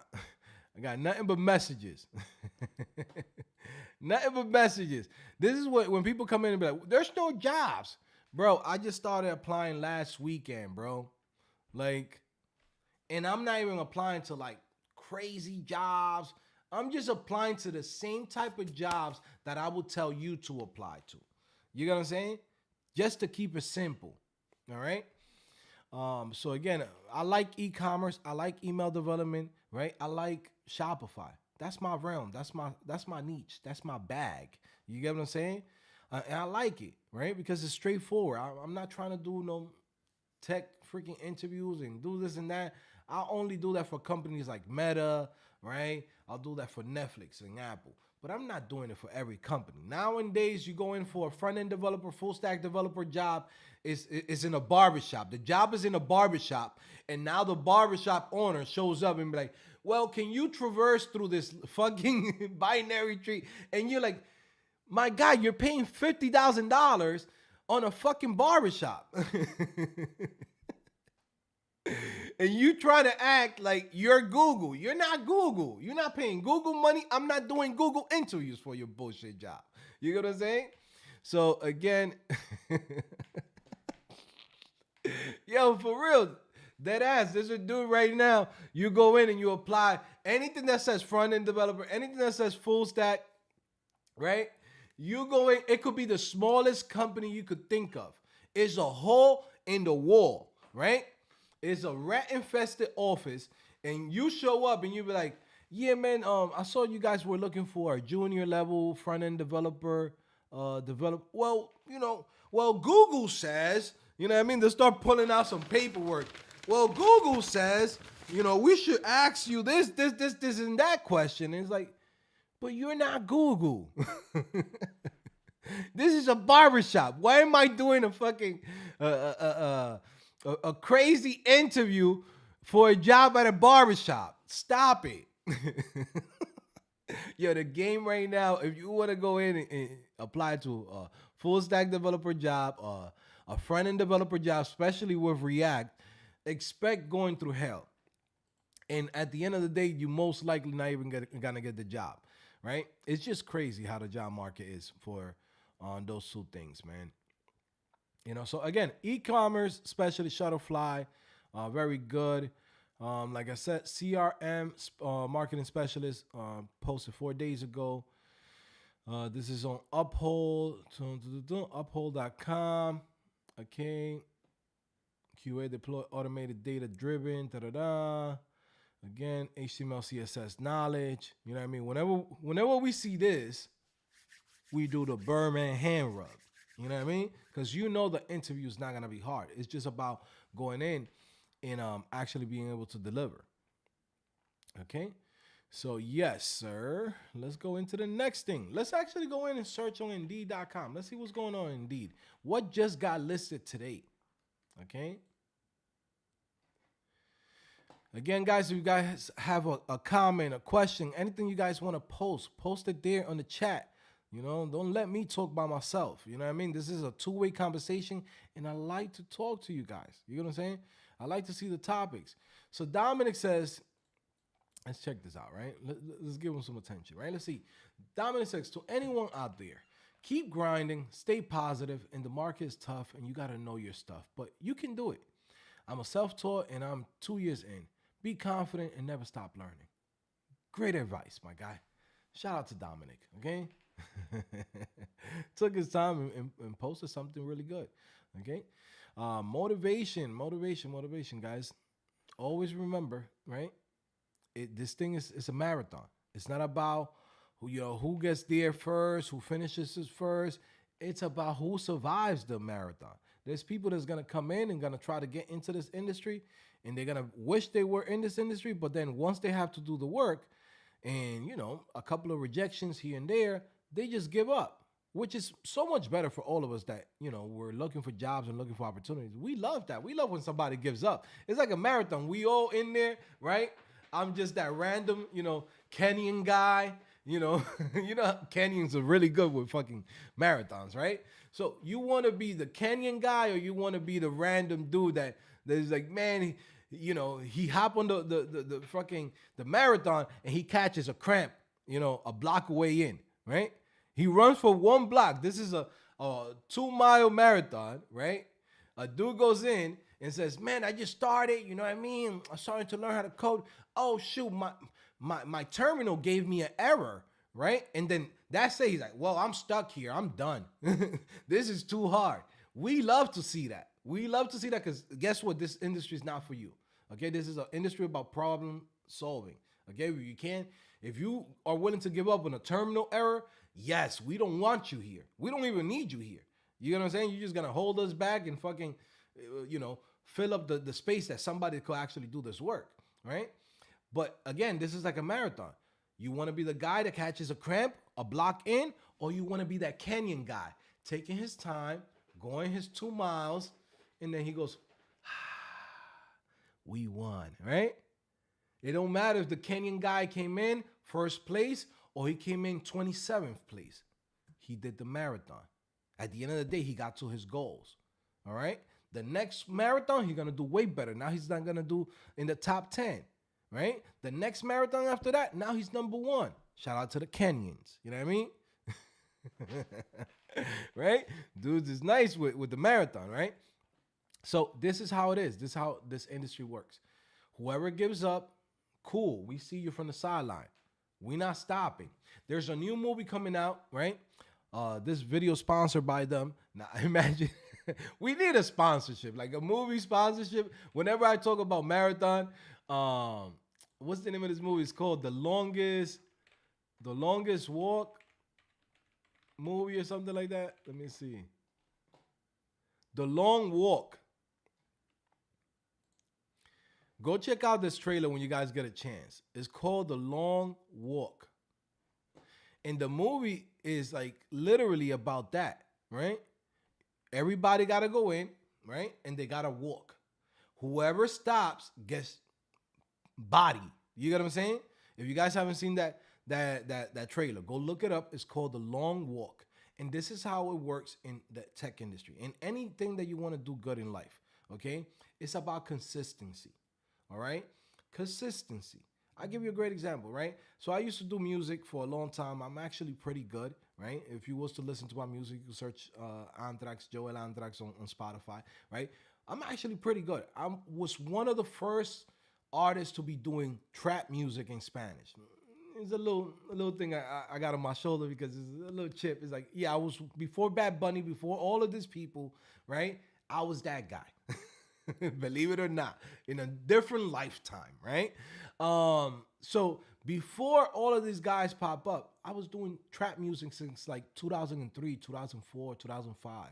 got nothing but messages. Nothing but messages. This is what, when people come in and be like, there's no jobs. Bro, I just started applying last weekend, bro. Like, and I'm not even applying to like crazy jobs. I'm just applying to the same type of jobs that I would tell you to apply to. You know what I'm saying? Just to keep it simple. All right. So again, I like e-commerce. I like email development, right? I like Shopify. That's my realm. That's my niche. That's my bag. You get what I'm saying? And I like it, right? Because it's straightforward. I'm not trying to do no tech freaking interviews and do this and that. I only do that for companies like Meta, right? I'll do that for Netflix and Apple. But I'm not doing it for every company. Nowadays, you go in for a front-end developer, full-stack developer job, is in a barbershop. The job is in a barbershop, and now the barbershop owner shows up and be like, well, can you traverse through this fucking binary tree? And you're like, my God, you're paying $50,000 on a fucking barbershop. And you try to act like you're Google. You're not Google. You're not paying Google money. I'm not doing Google interviews for your bullshit job. You get what I'm saying? So again, yo, for real, dead ass. There's a dude right now. You go in and you apply anything that says front end developer, anything that says full stack, right? You go in, it could be the smallest company you could think of. It's a hole in the wall, right? It's a rat infested office, and you show up and you be like, yeah, man, I saw you guys were looking for a junior level front end developer, well, you know, well, Google says, you know what I mean? They start pulling out some paperwork. Well, Google says, you know, we should ask you this, and that question. And it's like, but you're not Google. This is a barbershop. Why am I doing a fucking a crazy interview for a job at a barbershop? Stop it. Yo, the game right now, if you want to go in and apply to a full stack developer job, a front end developer job, especially with React, expect going through hell. And at the end of the day, you most likely not even gonna get the job, right? It's just crazy how the job market is for those two things, man. You know, so again, e-commerce, especially Shutterfly, very good. Like I said, CRM marketing specialist posted 4 days ago. This is on Uphold, uphold.com. Okay. QA deploy automated data driven. Da-da-da. Again, HTML, CSS knowledge. You know what I mean? Whenever we see this, we do the Berman hand rub. You know what I mean? Because you know the interview is not gonna be hard. It's just about going in and actually being able to deliver. Okay. So yes, sir. Let's go into the next thing. Let's actually go in and search on Indeed.com. Let's see what's going on in Indeed. What just got listed today? Okay. Again, guys, if you guys have a comment, a question, anything you guys want to post it there on the chat. You know, don't let me talk by myself. You know what I mean? This is a two-way conversation, and I like to talk to you guys. You know what I'm saying? I like to see the topics. So Dominic says, let's check this out, right? Let's give him some attention, right? Let's see. Dominic says, to anyone out there, keep grinding, stay positive, and the market is tough, and you got to know your stuff, but you can do it. I'm a self-taught, and I'm 2 years in. Be confident and never stop learning. Great advice, my guy. Shout out to Dominic, okay? Took his time and posted something really good, okay? Motivation, guys. Always remember, right? This thing is a marathon. It's not about who gets there first, who finishes it first. It's about who survives the marathon. There's people that's gonna come in and gonna try to get into this industry, and they're gonna wish they were in this industry, but then once they have to do the work, and a couple of rejections here and there, they just give up, which is so much better for all of us that we're looking for jobs and looking for opportunities. We love that. We love when somebody gives up. It's like a marathon. We all in there, right? I'm just that random, Kenyan guy. Kenyans are really good with fucking marathons, right? So you want to be the Kenyan guy, or you want to be the random dude that's like, man, he hop on the fucking the marathon and he catches a cramp, a block away in, right? He runs for 1 block. This is a 2 mile marathon, right? A dude goes in and says, man, I just started, you know what I mean? I'm starting to learn how to code. Oh shoot, my terminal gave me an error, right? And then that's it. He's like, well, I'm stuck here. I'm done. This is too hard. We love to see that. We love to see that because guess what? This industry is not for you. Okay, this is an industry about problem solving. Okay, if you are willing to give up on a terminal error, yes, we don't want you here. We don't even need you here. You know what I'm saying? You're just gonna hold us back and fucking, fill up the space that somebody could actually do this work, right? But again, this is like a marathon. You want to be the guy that catches a cramp, a block in, or you want to be that Kenyan guy taking his time, going his 2 miles, and then he goes, we won, right? It don't matter if the Kenyan guy came in first place or he came in 27th place. He did the marathon. At the end of the day, he got to his goals, all right? The next marathon, he's going to do way better. Now he's not going to do in the top 10, right? The next marathon after that, now he's #1. Shout out to the Kenyans. You know what I mean? Right? Dudes is nice with the marathon, right? So this is how it is. This is how this industry works. Whoever gives up, cool. We see you from the sideline. We not stopping. There's a new movie coming out, right? This video sponsored by them. Now imagine we need a sponsorship, like a movie sponsorship. Whenever I talk about marathon, what's the name of this movie? It's called The Longest Walk movie or something like that. Let me see. The Long Walk. Go check out this trailer when you guys get a chance. It's called The Long Walk. And the movie is like literally about that, right? Everybody got to go in, right? And they got to walk. Whoever stops gets body. You get what I'm saying? If you guys haven't seen that trailer, go look it up. It's called The Long Walk. And this is how it works in the tech industry. In anything that you want to do good in life, okay? It's about consistency. All right? Consistency. I'll give you a great example, right? So I used to do music for a long time. I'm actually pretty good, right? If you was to listen to my music, you search Anthrax, Joel Anthrax on Spotify, right? I'm actually pretty good. I was one of the first artists to be doing trap music in Spanish. It's a little thing I got on my shoulder because it's a little chip. It's like, yeah, I was before Bad Bunny, before all of these people, right? I was that guy. Believe it or not, in a different lifetime, right? So before all of these guys pop up, I was doing trap music since like 2003, 2004, 2005.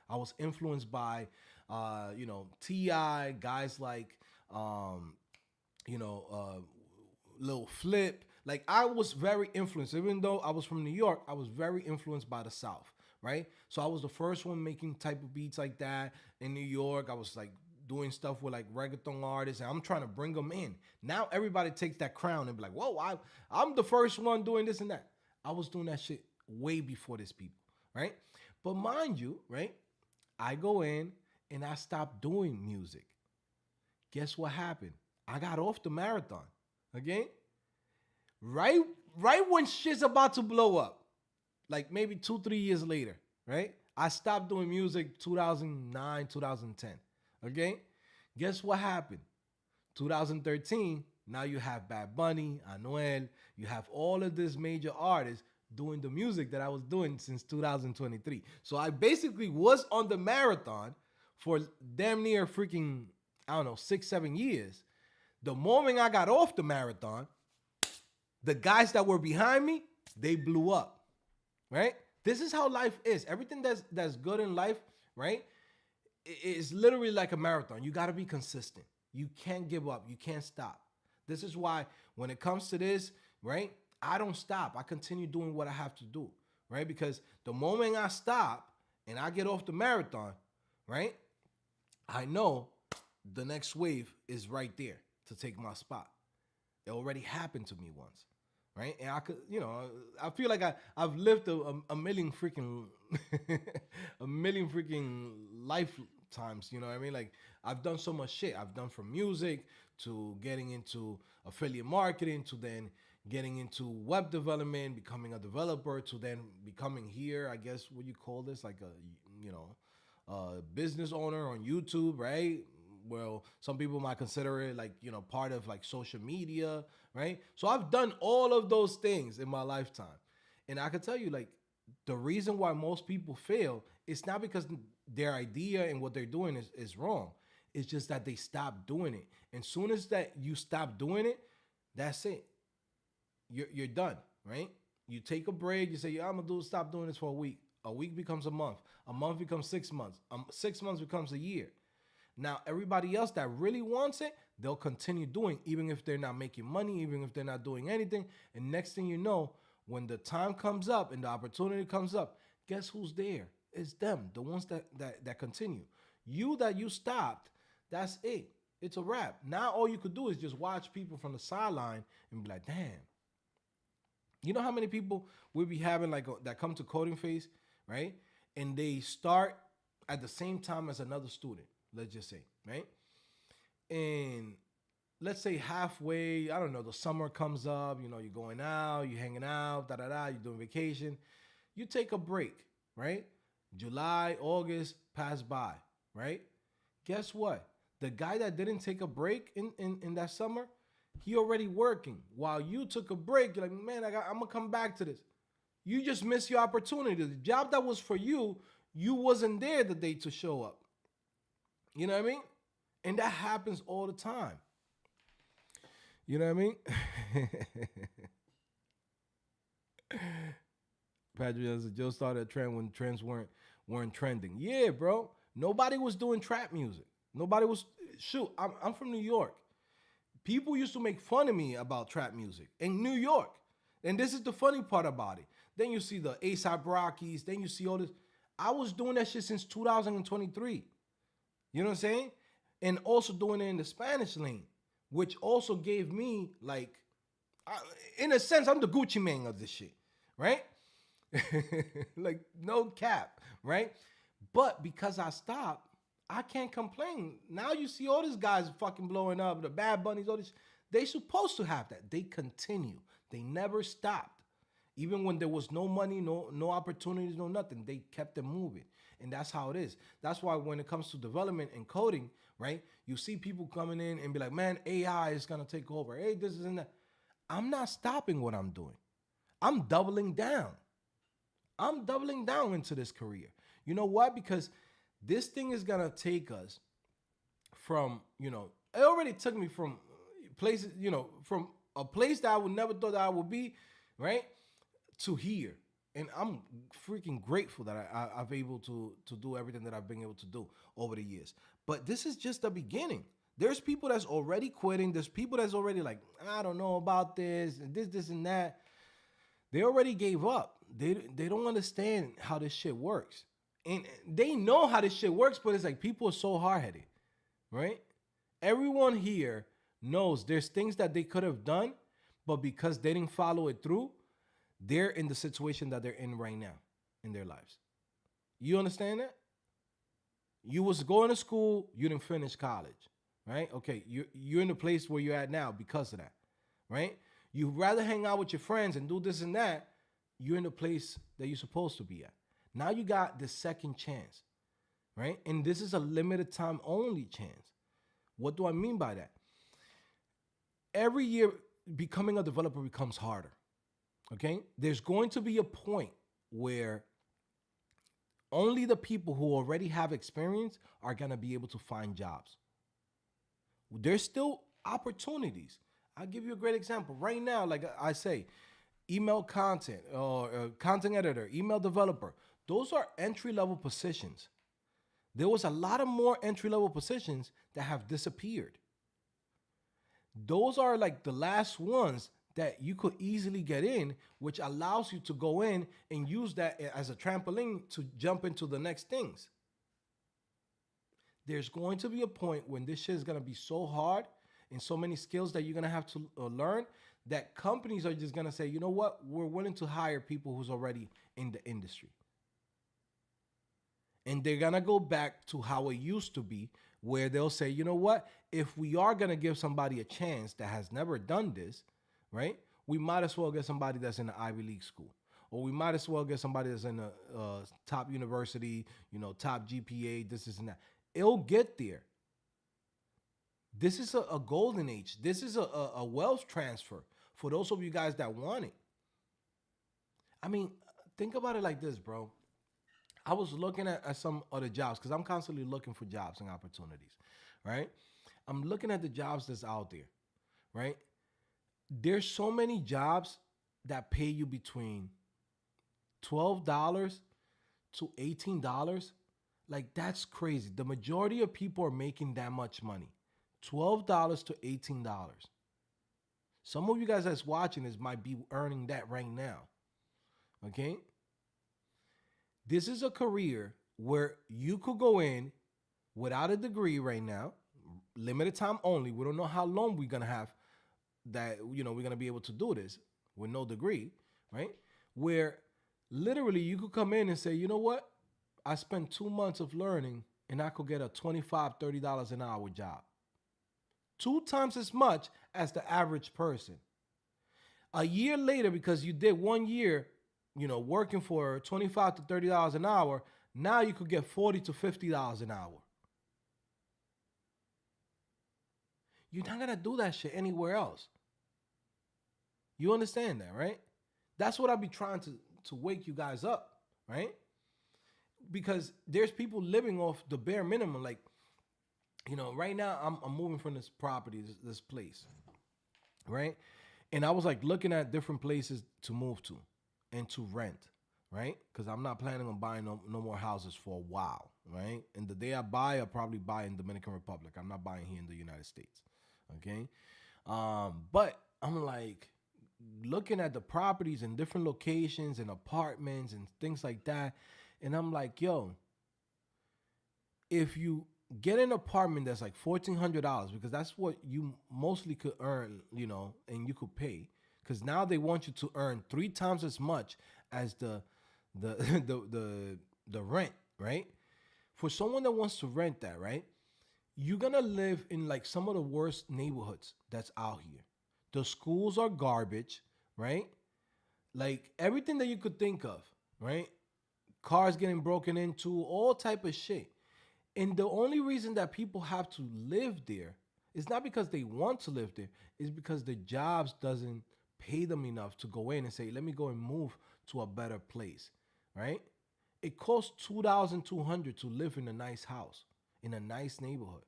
I was influenced by, T.I., guys like, little flip. Like I was very influenced, even though I was from New York. I was very influenced by the South, right? So I was the first one making type of beats like that in New York. I was like doing stuff with like reggaeton artists, and I'm trying to bring them in. Now everybody takes that crown and be like, "Whoa, I'm the first one doing this and that." I was doing that shit way before these people, right? But mind you, right? I go in and I stopped doing music. Guess what happened? I got off the marathon. Okay? Right, right when shit's about to blow up, like maybe 2, 3 years later, right? I stopped doing music 2009, 2010. Okay? Guess what happened? 2013, now you have Bad Bunny, Anuel, you have all of these major artists doing the music that I was doing since 2023. So I basically was on the marathon for damn near freaking, I don't know, 6, 7 years. The moment I got off the marathon, the guys that were behind me, they blew up, right? This is how life is. Everything that's good in life, right? It's literally like a marathon. You got to be consistent. You can't give up. You can't stop. This is why when it comes to this, right? I don't stop. I continue doing what I have to do, right? Because the moment I stop and I get off the marathon, right? I know the next wave is right there to take my spot. It already happened to me once, right? And I could, I feel like I've lived a million freaking a million freaking lifetimes. You know what I mean? Like I've done so much shit. I've done from music to getting into affiliate marketing to then getting into web development, becoming a developer to then becoming here. I guess what you call this, like a business owner on YouTube, right? Well, some people might consider it like, part of like social media, right? So I've done all of those things in my lifetime. And I can tell you, like, the reason why most people fail, it's not because their idea and what they're doing is wrong. It's just that they stop doing it. And soon as that you stop doing it, that's it. You're done, right? You take a break, you say, yeah, I'm gonna stop doing this for a week. A week becomes a month becomes 6 months, 6 months becomes a year. Now, everybody else that really wants it, they'll continue doing, even if they're not making money, even if they're not doing anything. And next thing you know, when the time comes up and the opportunity comes up, guess who's there? It's them, the ones that continue. You stopped, that's it. It's a wrap. Now all you could do is just watch people from the sideline and be like, damn. You know how many people we be having like that come to coding phase, right? And they start at the same time as another student, let's just say, right? And let's say halfway, I don't know, the summer comes up, you're going out, you're hanging out, you're doing vacation. You take a break, right? July, August pass by, right? Guess what? The guy that didn't take a break in that summer, he already working. While you took a break, you're like, man, I'm going to come back to this. You just missed your opportunity. The job that was for you, you wasn't there the day to show up. You know what I mean? And that happens all the time. You know what I mean? Patrick says Joe started a trend when trends weren't trending. Yeah, bro. Nobody was doing trap music. Nobody was. Shoot, I'm from New York. People used to make fun of me about trap music in New York. And this is the funny part about it. Then you see the A$AP Rockies. Then you see all this. I was doing that shit since 2023. You know what I'm saying? And also doing it in the Spanish lane, which also gave me, like, in a sense, I'm the Gucci Mane of this shit, right? Like, no cap, right? But because I stopped, I can't complain. Now you see all these guys fucking blowing up, the Bad Bunnies, all this. They supposed to have that. They continue. They never stopped. Even when there was no money, no opportunities, no nothing, they kept them moving. And that's how it is. That's why when it comes to development and coding, right, you see people coming in and be like, man, AI is going to take over. Hey, this is and that. I'm not stopping what I'm doing. I'm doubling down. I'm doubling down into this career. You know what? Because this thing is going to take us from, it already took me from places, from a place that I would never thought that I would be, right, to here. And I'm freaking grateful that I've able to do everything that I've been able to do over the years. But this is just the beginning. There's people that's already quitting. There's people that's already like, I don't know about this, and this, and that. They already gave up. They don't understand how this shit works. And they know how this shit works, but it's like people are so hard headed, right? Everyone here knows there's things that they could have done, but because they didn't follow it through, they're in the situation that they're in right now in their lives. You understand that? You was going to school, you didn't finish college, right? Okay, you're in the place where you're at now because of that, right? You'd rather hang out with your friends and do this and that. You're in the place that you're supposed to be at. Now you got the second chance, right? And this is a limited time only chance. What do I mean by that? Every year, becoming a developer becomes harder, okay? There's going to be a point where only the people who already have experience are going to be able to find jobs. There's still opportunities. I'll give you a great example. Right now, like I say, email content or content editor, email developer, those are entry-level positions. There was a lot of more entry-level positions that have disappeared. Those are like the last ones that you could easily get in, which allows you to go in and use that as a trampoline to jump into the next things. There's going to be a point when this shit is going to be so hard and so many skills that you're going to have to learn that companies are just going to say, you know what, we're willing to hire people who's already in the industry. And they're going to go back to how it used to be, where they'll say, you know what, if we are going to give somebody a chance that has never done this, right, we might as well get somebody that's in the Ivy League school. Or we might as well get somebody that's in a top university, top GPA, this and that. It'll get there. This is a golden age. This is a wealth transfer for those of you guys that want it. I mean, think about it like this, bro. I was looking at some other jobs because I'm constantly looking for jobs and opportunities, right? I'm looking at the jobs that's out there, right? There's so many jobs that pay you between $12 to $18. Like, that's crazy. The majority of people are making that much money. $12 to $18. Some of you guys that's watching this might be earning that right now. Okay? This is a career where you could go in without a degree right now, limited time only. We don't know how long we're going to have that, we're going to be able to do this with no degree, right? Where literally you could come in and say, you know what? I spent 2 months of learning and I could get a $25, $30 an hour job. 2 times as much as the average person. A year later, because you did 1 year, working for $25 to $30 an hour, now you could get $40 to $50 an hour. You're not gonna do that shit anywhere else. You understand that, right? That's what I'll be trying to wake you guys up, right? Because there's people living off the bare minimum. Like, right now I'm moving from this property, this place, right? And I was like looking at different places to move to and to rent, right? Because I'm not planning on buying no more houses for a while, right? And the day I buy, I'll probably buy in Dominican Republic. I'm not buying here in the United States, okay? But I'm like looking at the properties in different locations and apartments and things like that. And I'm like, yo, if you get an apartment that's like $1,400, because that's what you mostly could earn, and you could pay. Because now they want you to earn 3 times as much as the rent, right? For someone that wants to rent that, right? You're gonna live in like some of the worst neighborhoods that's out here. The schools are garbage, right? Like everything that you could think of, right? Cars getting broken into, all type of shit. And the only reason that people have to live there is not because they want to live there, it's because the jobs doesn't pay them enough to go in and say, let me go and move to a better place, right? It costs $2,200 to live in a nice house, in a nice neighborhood.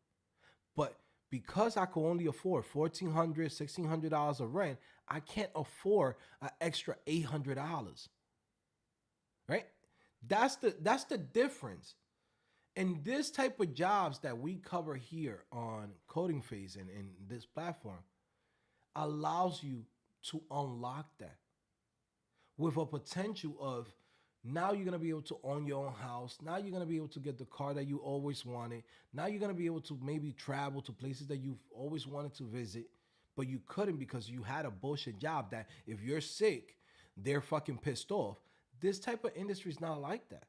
But because I could only afford $1,400, $1,600 of rent, I can't afford an extra $800, right? That's the difference. And this type of jobs that we cover here on Coding Phase and this platform allows you to unlock that with a potential of now you're gonna be able to own your own house. Now you're gonna be able to get the car that you always wanted. Now you're gonna be able to maybe travel to places that you've always wanted to visit, but you couldn't because you had a bullshit job that if you're sick, they're fucking pissed off. This type of industry is not like that.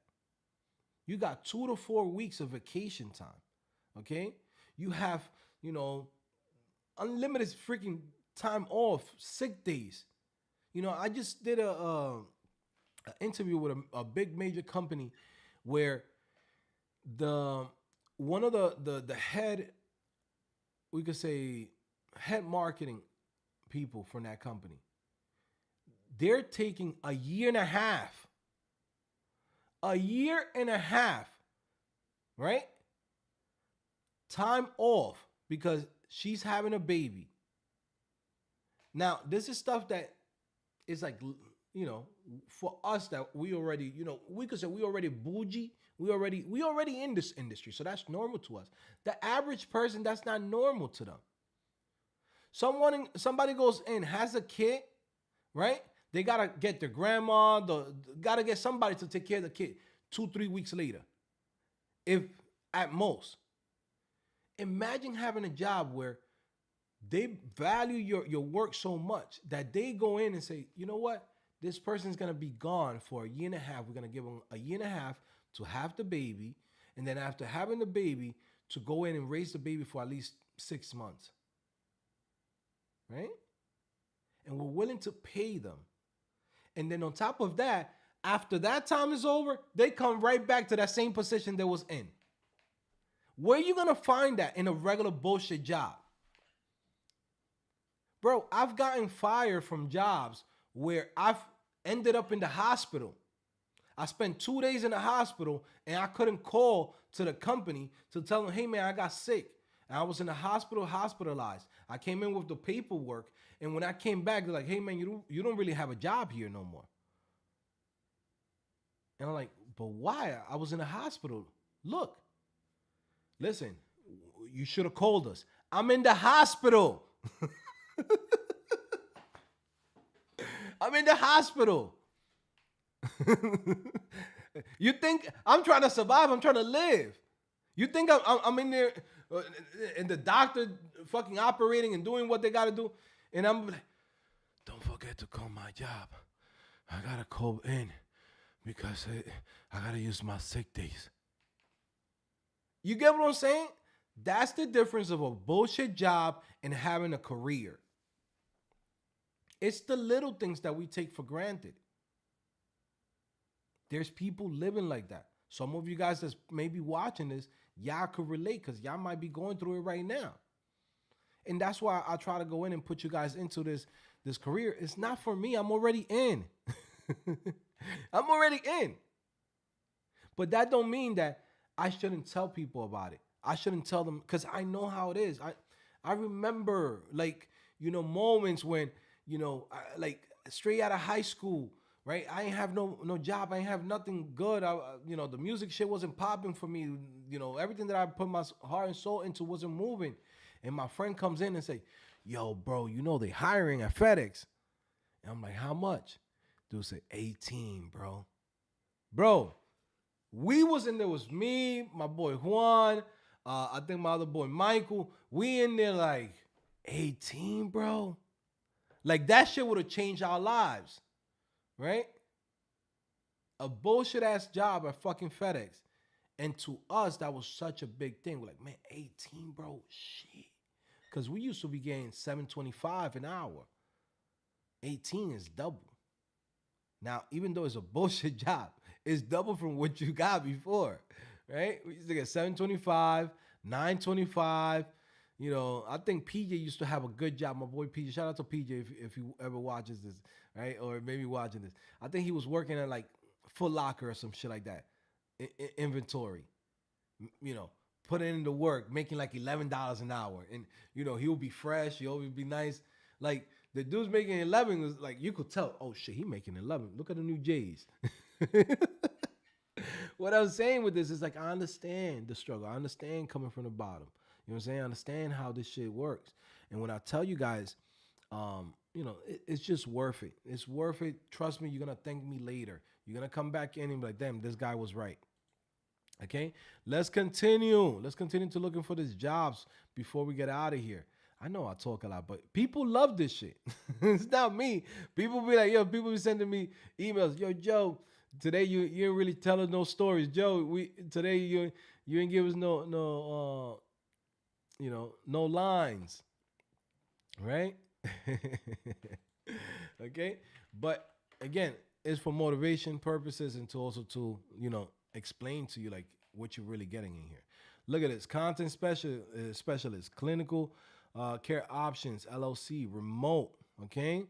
You got 2 to 4 weeks of vacation time. Okay? You have, you know, unlimited freaking time off, sick days. I just did a interview with a big major company where the one of the head, we could say head marketing people from that company, they're taking a year and a half, right? Time off because she's having a baby. Now, this is stuff that is like, for us that we already, we could say we already bougie. We already in this industry. So that's normal to us. The average person, that's not normal to them. Somebody goes in, has a kid, right? They gotta get their grandma, gotta get somebody to take care of the kid 2-3 weeks later, if at most. Imagine having a job where they value your work so much that they go in and say, you know what? This person's gonna be gone for a year and a half. We're gonna give them a year and a half to have the baby, and then after having the baby, to go in and raise the baby for at least 6 months. Right? And we're willing to pay them. And then on top of that, after that time is over, they come right back to that same position they was in. Where are you gonna find that in a regular bullshit job? Bro, I've gotten fired from jobs where I've ended up in the hospital. I spent 2 days in the hospital and I couldn't call to the company to tell them, hey man, I got sick. And I was in the hospital, hospitalized. I came in with the paperwork, and when I came back, they're like, hey man, you don't really have a job here no more. And I'm like, but why? I was in the hospital. Look, listen, you should have called us. I'm in the hospital. I'm in the hospital. You think I'm trying to survive? I'm trying to live. You think I'm in there and the doctor fucking operating and doing what they got to do, and I'm like, don't forget to call my job. I gotta call in because I gotta use my sick days. You get what I'm saying? That's the difference of a bullshit job and having a career. It's the little things that we take for granted. There's people living like that. Some of you guys that's maybe watching this, y'all could relate because y'all might be going through it right now. And that's why I try to go in and put you guys into this career. It's not for me. I'm already in. I'm already in. But that don't mean that I shouldn't tell people about it. I shouldn't tell them because I know how it is. I remember moments when, like straight out of high school, right? I ain't have no job. I ain't have nothing good. The music shit wasn't popping for me. Everything that I put my heart and soul into wasn't moving. And my friend comes in and say, yo, bro, they hiring at FedEx. And I'm like, how much? Dude said, 18, bro. Bro, we was in there, was me, my boy Juan, I think my other boy Michael. We in there like, 18, bro? Like that shit would have changed our lives. Right? A bullshit ass job at fucking FedEx. And to us, that was such a big thing. We're like, man, 18, bro, shit. Because we used to be getting $7.25 an hour. 18 is double. Now, even though it's a bullshit job, it's double from what you got before. Right? We used to get $7.25, $9.25. I think PJ used to have a good job. My boy PJ, shout out to PJ if he ever watches this, right? Or maybe watching this. I think he was working at like Foot Locker or some shit like that. Inventory. Put it into work, making like $11 an hour. And, he'll be fresh. He'll always be nice. Like, the dude's making 11 was like, you could tell, oh shit, he making 11. Look at the new J's. What I'm saying with this is like I understand the struggle. I understand coming from the bottom. You know what I'm saying? I understand how this shit works. And when I tell you guys, it's just worth it. It's worth it. Trust me, you're gonna thank me later. You're gonna come back in and be like, damn, this guy was right. Okay, let's continue. Let's continue to looking for these jobs before we get out of here. I know I talk a lot, but people love this shit. It's not me. People be like, yo, people be sending me emails. Yo, Joe, today you ain't really tell us no stories. Joe, we today you ain't give us no lines, right? Okay, but again, it's for motivation purposes and to also to explain to you like what you're really getting in here. Look at this: content specialist, clinical care options, LLC, remote. Okay,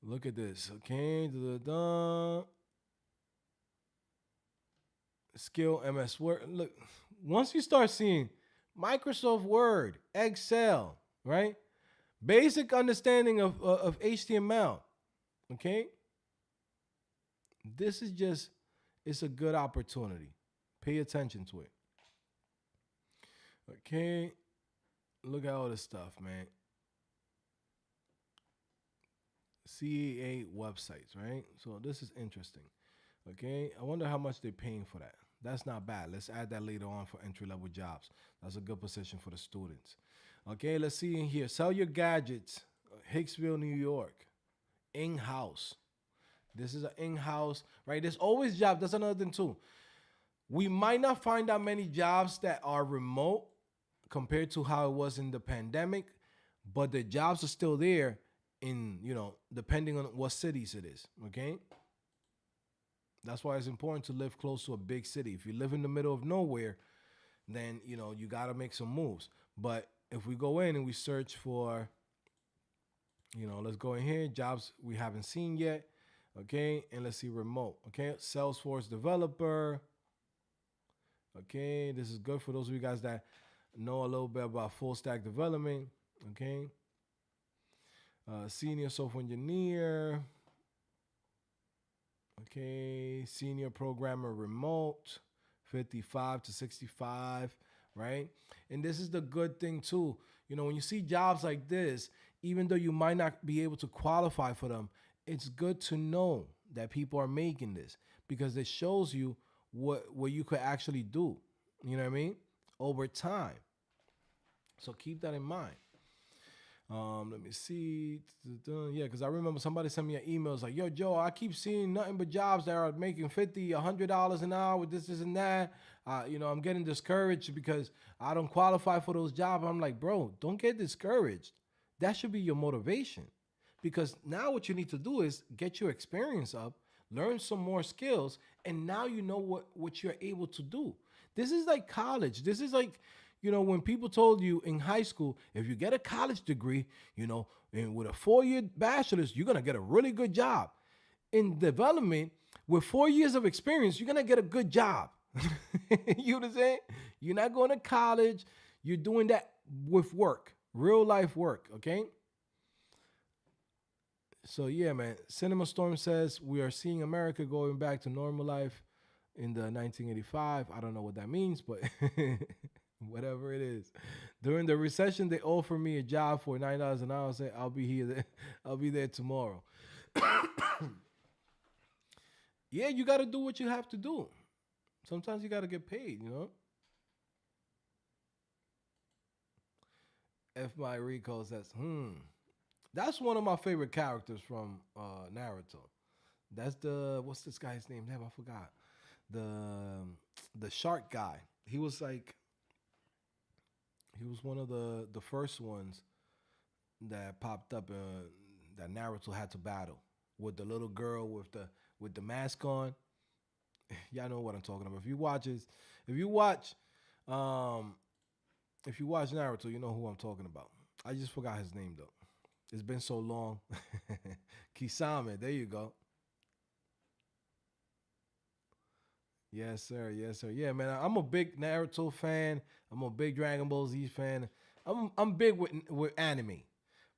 look at this. Okay, da-da-da. Skill MS Word. Look, once you start seeing Microsoft Word, Excel, right? Basic understanding of HTML. Okay, this is just it's a good opportunity. Pay attention to it. Okay, look at all this stuff, man. CEA websites, right? So this is interesting. Okay, I wonder how much they're paying for that. That's not bad. Let's add that later on for entry level jobs. That's a good position for the students. Okay, let's see in here. Sell your gadgets, Hicksville, New York, in house. This is an in house, right? There's always jobs. That's another thing too. We might not find that many jobs that are remote compared to how it was in the pandemic, but the jobs are still there in, depending on what cities it is. Okay. That's why it's important to live close to a big city. If you live in the middle of nowhere, then you gotta make some moves. But if we go in and we search for, let's go in here, jobs we haven't seen yet. Okay, and let's see remote. Okay, Salesforce developer. Okay, this is good for those of you guys that know a little bit about full stack development. Okay, senior software engineer. Okay, senior programmer remote, 55 to 65, right? And this is the good thing too. When you see jobs like this, even though you might not be able to qualify for them, it's good to know that people are making this because it shows you what you could actually do. You know what I mean? Over time. So keep that in mind. Let me see. Yeah, because I remember somebody sent me an email. It's like, yo, Joe, I keep seeing nothing but jobs that are making $50, $100 an hour with this and that. I'm getting discouraged because I don't qualify for those jobs. I'm like, bro, don't get discouraged. That should be your motivation. Because now what you need to do is get your experience up, learn some more skills, and now you know what you're able to do. This is like college. This is like, when people told you in high school, if you get a college degree, and with a 4-year bachelor's, you're going to get a really good job. In development, with 4 years of experience, you're going to get a good job. You know what I'm saying? You're not going to college. You're doing that with work, real life work, okay? So, yeah, man. Cinema Storm says, we are seeing America going back to normal life in the 1985. I don't know what that means, but... whatever it is. During the recession, they offered me a job for $9 an hour. I said, I'll be here. I'll be there tomorrow. Yeah, you got to do what you have to do. Sometimes you got to get paid. F. My Rico says, That's one of my favorite characters from Naruto. That's what's this guy's name? Damn, I forgot. The shark guy. He was one of the first ones that popped up that Naruto had to battle with the little girl with the mask on. Y'all know what I'm talking about. If you watch Naruto, you know who I'm talking about. I just forgot his name though. It's been so long. Kisame, there you go. Yes, sir. Yes, sir. Yeah, man. I'm a big Naruto fan. I'm a big Dragon Ball Z fan. I'm big with anime.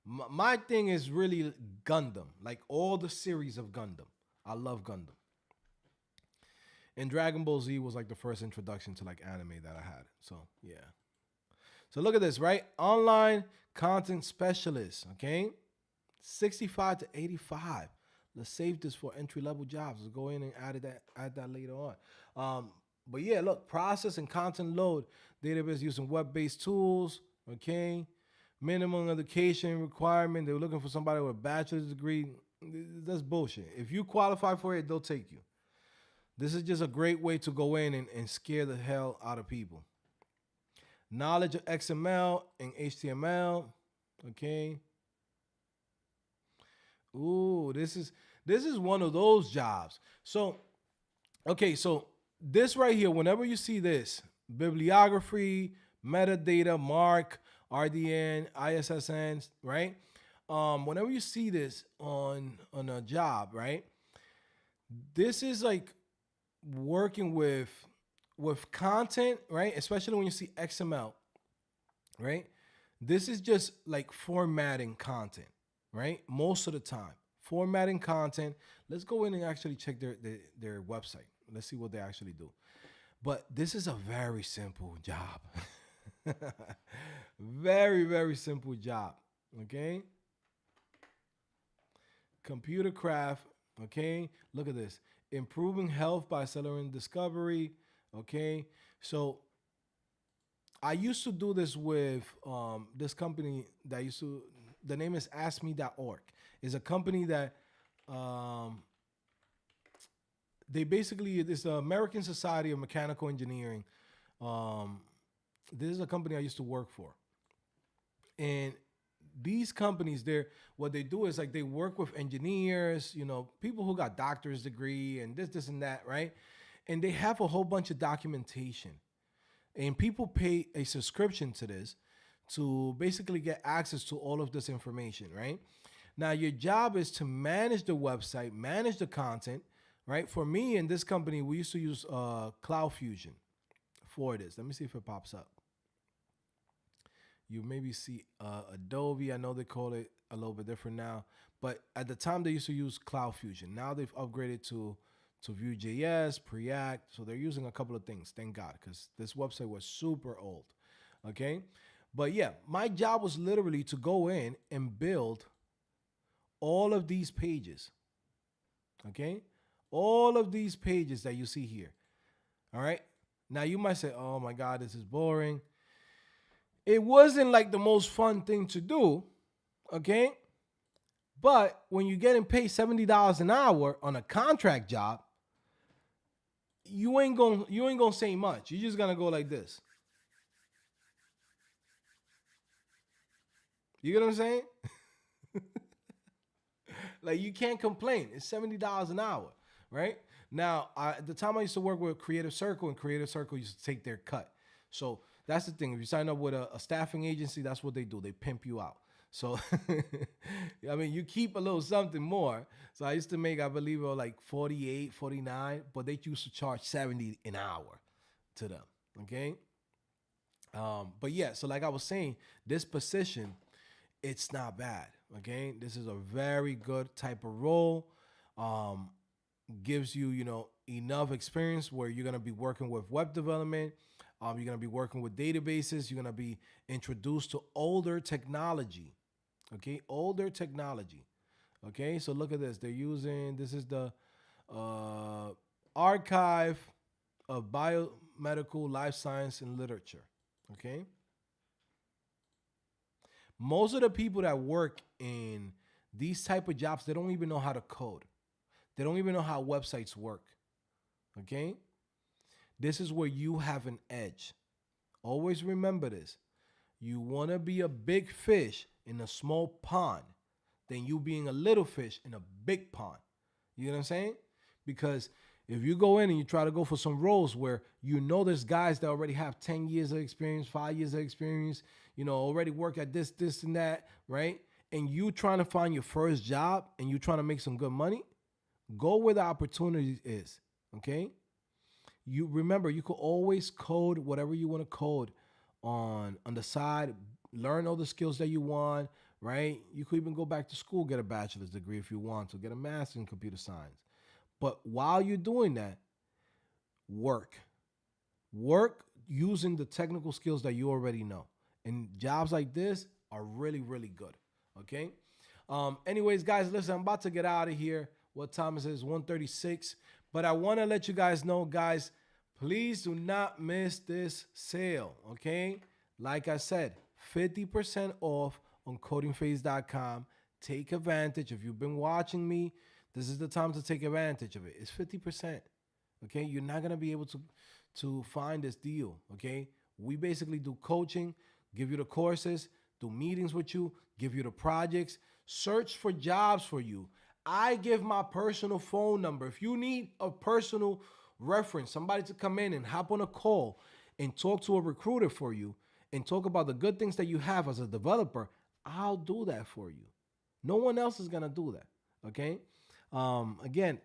My thing is really Gundam, like all the series of Gundam. I love Gundam. And Dragon Ball Z was like the first introduction to like anime that I had. So yeah. So look at this, right? Online content specialist, okay? 65 to 85. Let's save this for entry level jobs. Let's go in and add that later on. But yeah, look, process and content load database using web-based tools, okay? Minimum education requirement. They were looking for somebody with a bachelor's degree. That's bullshit. If you qualify for it, they'll take you. This is just a great way to go in and scare the hell out of people. Knowledge of XML and HTML. Okay. Ooh, this is one of those jobs. So, okay, so this right here, whenever you see this, bibliography, metadata, mark, RDN, ISSN, right? Whenever you see this on a job, right? This is like working with content, right? Especially when you see XML, right? This is just like formatting content, right? Most of the time, formatting content. Let's go in and actually check their website. Let's see what they actually do. But this is a very simple job. Very, very simple job. Okay. Computer craft. Okay. Look at this. Improving health by accelerating discovery. Okay. So I used to do this with this company that used to, the name is askme.org. It's a company that they basically, it's the American Society of Mechanical Engineering. Um, this is a company I used to work for. And these companies, they're what they do is like they work with engineers, people who got doctor's degree and this and that, right? And they have a whole bunch of documentation. And people pay a subscription to this to basically get access to all of this information, right? Now, your job is to manage the website, manage the content, right? For me in this company, we used to use Cloud Fusion for this. Let me see if it pops up. You maybe see Adobe. I know they call it a little bit different now, but at the time they used to use Cloud Fusion. Now they've upgraded to Vue.js, Preact. So they're using a couple of things, thank God, because this website was super old. Okay. But yeah, my job was literally to go in and build all of these pages. Okay. All of these pages that you see here. All right. Now you might say, oh my God, this is boring. It wasn't like the most fun thing to do. Okay. But when you're getting paid $70 an hour on a contract job, you ain't gonna say much. You're just gonna go like this. You get what I'm saying? Like you can't complain. It's $70 an hour, right? Now, at the time I used to work with Creative Circle, and Creative Circle used to take their cut. So that's the thing. If you sign up with a staffing agency, that's what they do. They pimp you out. So, I mean, you keep a little something more. So I used to make, I believe, like 48, 49, but they used to charge 70 an hour to them. Okay. But yeah, so like I was saying, this position, it's not bad. Okay. This is a very good type of role. Um, gives you, enough experience where you're going to be working with web development. You're going to be working with databases. You're going to be introduced to older technology. Okay, older technology. Okay, so look at this. This is the archive of biomedical life science and literature. Okay. Most of the people that work in these type of jobs, they don't even know how to code. They don't even know how websites work. Okay. This is where you have an edge. Always remember this. You want to be a big fish in a small pond than you being a little fish in a big pond. You know what I'm saying? Because if you go in and you try to go for some roles where there's guys that already have 10 years of experience, 5 years of experience, already work at this and that, right? And you trying to find your first job and you trying to make some good money, go where the opportunity is, okay? You remember, you could always code whatever you want to code on the side, learn all the skills that you want, right? You could even go back to school, get a bachelor's degree if you want to, get a master's in computer science. But while you're doing that, work. Work using the technical skills that you already know. And jobs like this are really, really good. Okay. Anyways, guys, listen, I'm about to get out of here. What time is it? It's 1:36. But I want to let you guys know, guys, please do not miss this sale. Okay. Like I said, 50% off on codingphase.com. Take advantage. If you've been watching me, this is the time to take advantage of it. It's 50%. Okay. You're not going to be able to find this deal. Okay. We basically do coaching, give you the courses, do meetings with you, give you the projects, search for jobs for you. I give my personal phone number. If you need a personal reference, somebody to come in and hop on a call and talk to a recruiter for you and talk about the good things that you have as a developer, I'll do that for you. No one else is going to do that. Okay. Again,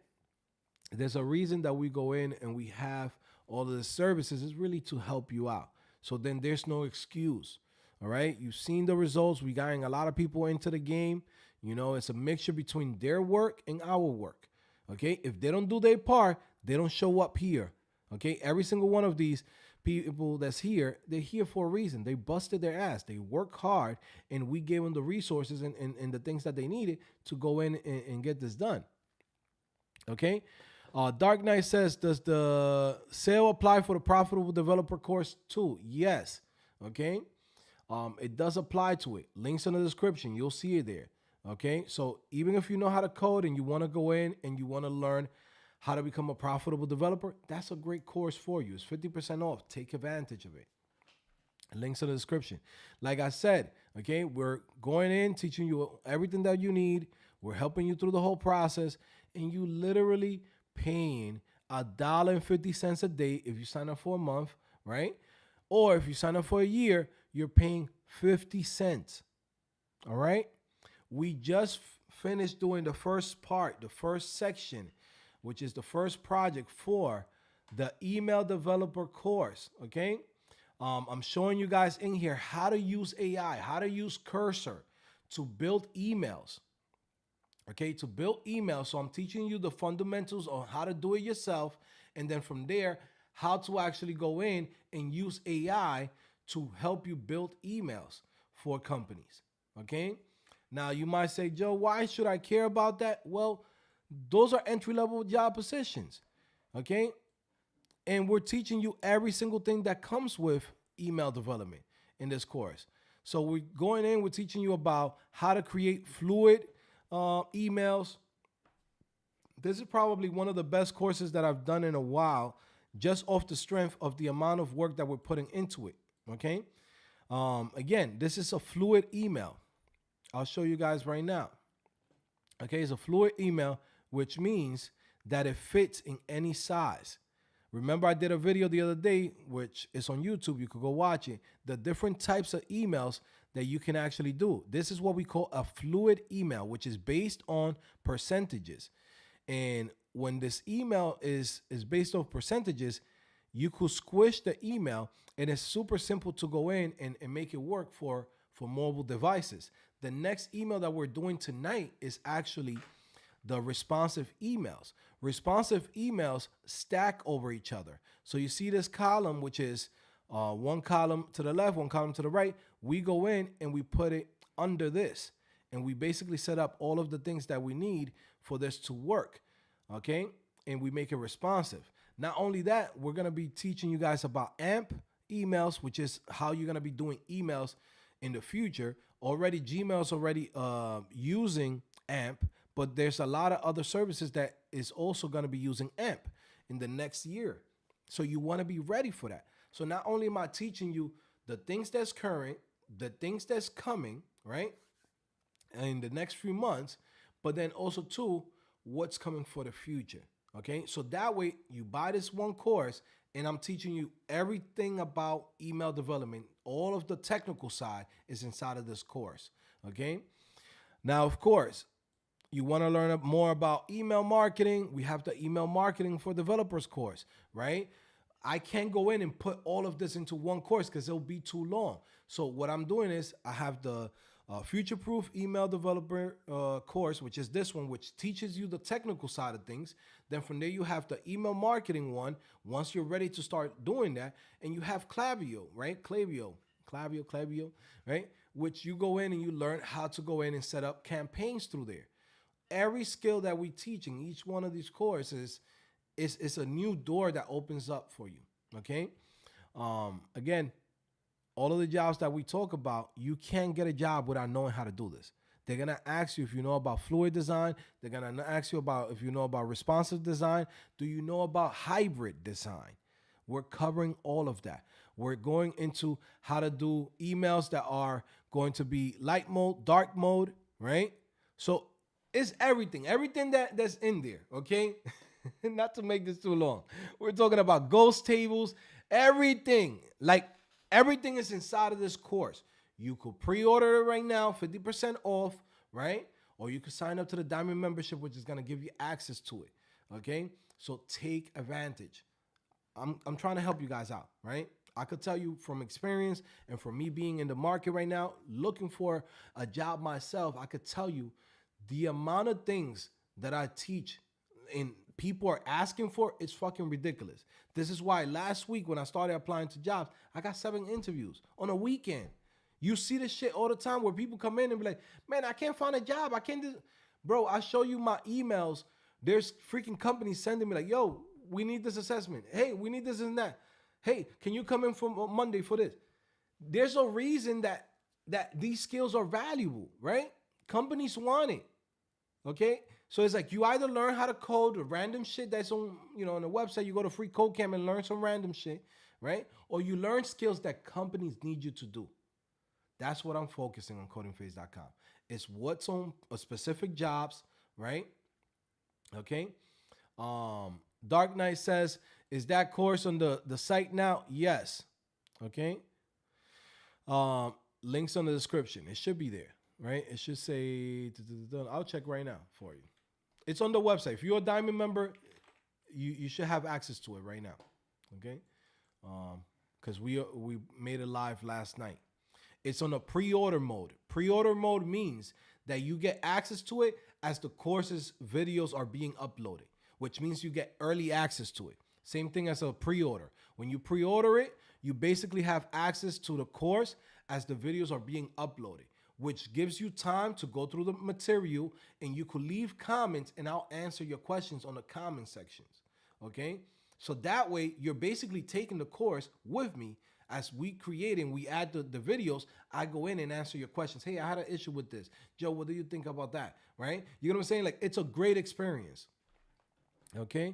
there's a reason that we go in and we have all of the services is really to help you out. So then there's no excuse. All right. You've seen the results. We got a lot of people into the game. You know, it's a mixture between their work and our work. Okay. If they don't do their part, they don't show up here. Okay. Every single one of these people that's here, they're here for a reason. They busted their ass. They work hard, and we gave them the resources and the things that they needed to go in and get this done. Okay. Dark Knight says, does the sale apply for the profitable developer course too? Yes. Okay. It does apply to it. Links in the description. You'll see it there. Okay. So even if you know how to code and you want to go in and you want to learn how to become a profitable developer, that's a great course for you. It's 50% off. Take advantage of it. Links in the description. Like I said, okay, we're going in, teaching you everything that you need. We're helping you through the whole process, and you literally paying $1.50 a day if you sign up for a month, right? Or if you sign up for a year, you're paying 50 cents. All right. We just finished doing the first part, the first section, which is the first project for the email developer course. Okay. I'm showing you guys in here how to use AI, how to use Cursor to build emails. Okay, to build emails. So I'm teaching you the fundamentals on how to do it yourself. And then from there, how to actually go in and use AI to help you build emails for companies. Okay. Now you might say, Joe, why should I care about that? Well, those are entry-level job positions. Okay. And we're teaching you every single thing that comes with email development in this course. So we're going in, we're teaching you about how to create fluid emails. This is probably one of the best courses that I've done in a while, just off the strength of the amount of work that we're putting into it. Okay. Again, this is a fluid email. I'll show you guys right now. Okay. It's a fluid email, which means that it fits in any size. Remember, I did a video the other day, which is on YouTube. You could go watch it. The different types of emails that you can actually do. This is what we call a fluid email, which is based on percentages. And when this email is based on percentages, you could squish the email, and it's super simple to go in and make it work for mobile devices. The next email that we're doing tonight is actually the responsive emails. Responsive emails stack over each other. So you see this column, which is one column to the left, one column to the right. We go in and we put it under this, and we basically set up all of the things that we need for this to work. Okay. And we make it responsive. Not only that, we're going to be teaching you guys about AMP emails, which is how you're going to be doing emails in the future. Already Gmail's already using AMP, but there's a lot of other services that is also going to be using AMP in the next year. So you want to be ready for that. So not only am I teaching you the things that's current, the things that's coming, right, in the next few months, but then also too, what's coming for the future. Okay. So that way you buy this one course, and I'm teaching you everything about email development. All of the technical side is inside of this course. Okay. Now, of course, you want to learn more about email marketing. We have the email marketing for developers course, right? I can't go in and put all of this into one course because it'll be too long. So what I'm doing is I have the future-proof email developer course, which is this one, which teaches you the technical side of things. Then from there you have the email marketing one. Once you're ready to start doing that, and you have Klaviyo, right? Klaviyo, right? Which you go in and you learn how to go in and set up campaigns through there. Every skill that we teach in each one of these courses is a new door that opens up for you. Okay. Again, all of the jobs that we talk about, you can't get a job without knowing how to do this. They're gonna ask you if you know about fluid design. They're gonna ask you about if you know about responsive design. Do you know about hybrid design? We're covering all of that. We're going into how to do emails that are going to be light mode, dark mode, right? So it's everything that's in there, okay? Not to make this too long. We're talking about ghost tables, everything. Like everything is inside of this course. You could pre-order it right now, 50% off, right? Or you could sign up to the Diamond membership, which is going to give you access to it, okay? So take advantage. I'm trying to help you guys out, right? I could tell you from experience and from me being in the market right now, looking for a job myself, I could tell you the amount of things that I teach and people are asking for is fucking ridiculous. This is why last week when I started applying to jobs, I got 7 interviews on a weekend. You see this shit all the time where people come in and be like, man, I can't find a job. I can't do. Bro, I show you my emails. There's freaking companies sending me like, yo, we need this assessment. Hey, we need this and that. Hey, can you come in for Monday for this? There's a reason that these skills are valuable, right? Companies want it. Okay? So it's like you either learn how to code or random shit that's on, on the website. You go to free code camp and learn some random shit, right? Or you learn skills that companies need you to do. That's what I'm focusing on codingphase.com. It's what's on a specific jobs, right? Okay? Dark Knight says, is that course on the site now? Yes. Okay. Links on the description. It should be there, right? It should say, I'll check right now for you. It's on the website. If you're a Diamond member, you should have access to it right now. Okay. Because we made it live last night. It's on a pre-order mode. Pre-order mode means that you get access to it as the course's videos are being uploaded, which means you get early access to it. Same thing as a pre-order. When you pre-order it, you basically have access to the course as the videos are being uploaded, which gives you time to go through the material and you could leave comments and I'll answer your questions on the comment sections, okay? So that way, you're basically taking the course with me as we create and we add the videos. I go in and answer your questions. Hey, I had an issue with this. Joe, what do you think about that, right? You know what I'm saying? Like, it's a great experience. Okay,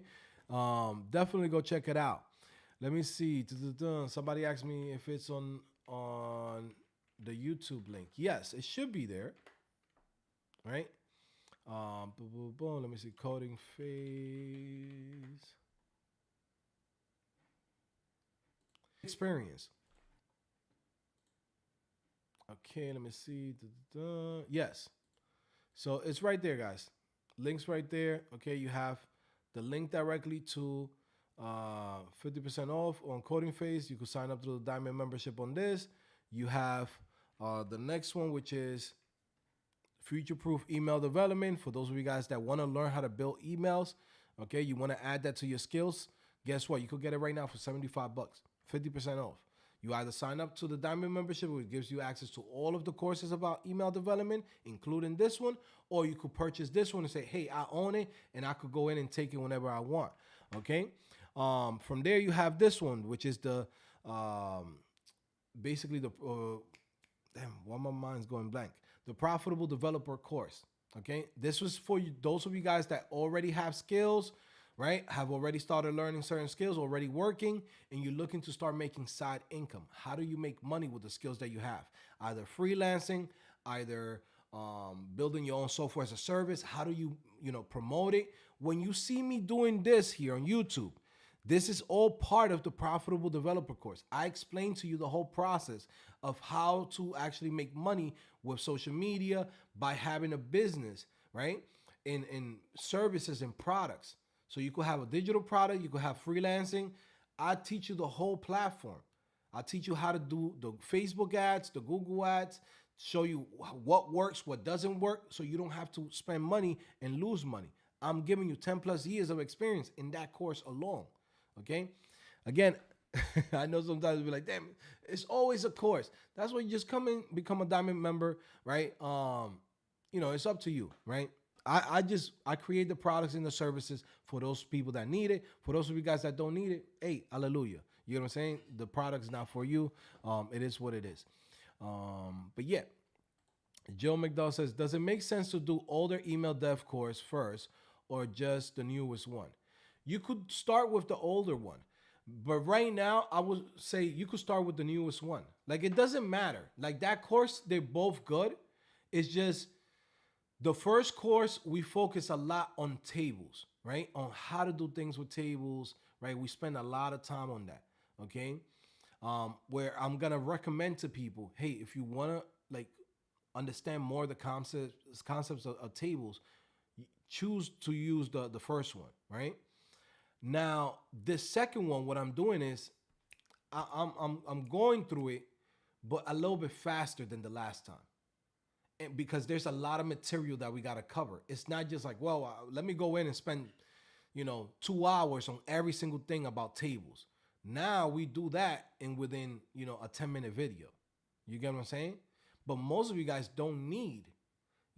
definitely go check it out. Let me see. Somebody asked me if it's on the YouTube link. Yes, it should be there. Right? Let me see. Coding phase experience. Okay, let me see. Yes. So it's right there, guys. Links right there. Okay, you have the link directly to 50% off on Coding Phase. You can sign up to the Diamond membership on this. You have the next one, which is future-proof email development. For those of you guys that want to learn how to build emails, okay, you want to add that to your skills. Guess what? You could get it right now for $75, 50% off. You either sign up to the Diamond membership, which gives you access to all of the courses about email development, including this one, or you could purchase this one and say, hey, I own it, and I could go in and take it whenever I want, okay? From there, you have this one, which is the, basically the, damn, why my mind's going blank? The Profitable Developer course, okay? This was for you, those of you guys that already have skills, right? Have already started learning certain skills, already working, and you're looking to start making side income. How do you make money with the skills that you have? Either freelancing, either building your own software as a service. How do you, promote it? When you see me doing this here on YouTube, this is all part of the Profitable Developer course. I explain to you the whole process of how to actually make money with social media by having a business, right? In services and products. So you could have a digital product, you could have freelancing. I teach you the whole platform. I teach you how to do the Facebook ads, the Google ads, show you what works, what doesn't work, so you don't have to spend money and lose money. I'm giving you 10 plus years of experience in that course alone. Okay. Again, I know sometimes you'll be like, damn, it's always a course. That's why you just come in, become a diamond member, right? It's up to you, right? I create the products and the services for those people that need it. For those of you guys that don't need it, hey, hallelujah. You know what I'm saying? The product's not for you. It is what it is. But yeah, Joe McDowell says, does it make sense to do older email dev course first or just the newest one? You could start with the older one. But right now, I would say you could start with the newest one. Like, it doesn't matter. Like, that course, they're both good. It's just the first course, we focus a lot on tables, right? On how to do things with tables, right? We spend a lot of time on that, okay? Where I'm gonna recommend to people, hey, if you wanna like understand more of the concepts of tables, choose to use the first one, right? Now, this second one, what I'm doing is I'm going through it, but a little bit faster than the last time. And because there's a lot of material that we got to cover. It's not just like, well, let me go in and spend, 2 hours on every single thing about tables. Now we do that in within, a 10-minute video. You get what I'm saying? But most of you guys don't need,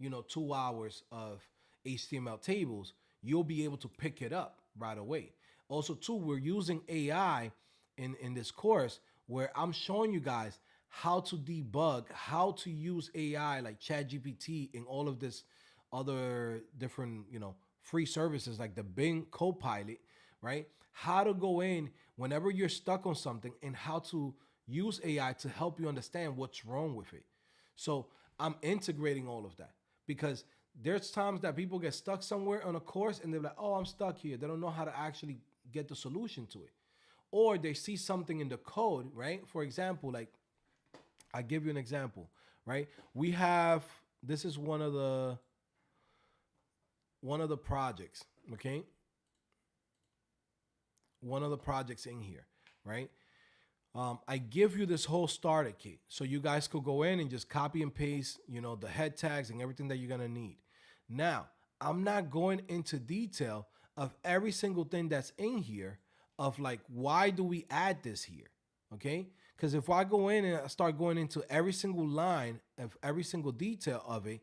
2 hours of HTML tables. You'll be able to pick it up right away. Also, too, we're using AI in this course where I'm showing you guys how to debug, how to use AI like ChatGPT and all of this other different, free services like the Bing Copilot, right? How to go in whenever you're stuck on something and how to use AI to help you understand what's wrong with it. So I'm integrating all of that because there's times that people get stuck somewhere on a course and they're like, oh, I'm stuck here. They don't know how to actually get the solution to it. Or they see something in the code, right? For example, like I give you an example, right? We have, this is one of the projects, okay? One of the projects in here, right? I give you this whole starter kit so you guys could go in and just copy and paste, the head tags and everything that you're gonna need. Now, I'm not going into detail of every single thing that's in here of like, why do we add this here, okay? Because if I go in and I start going into every single line of every single detail of it,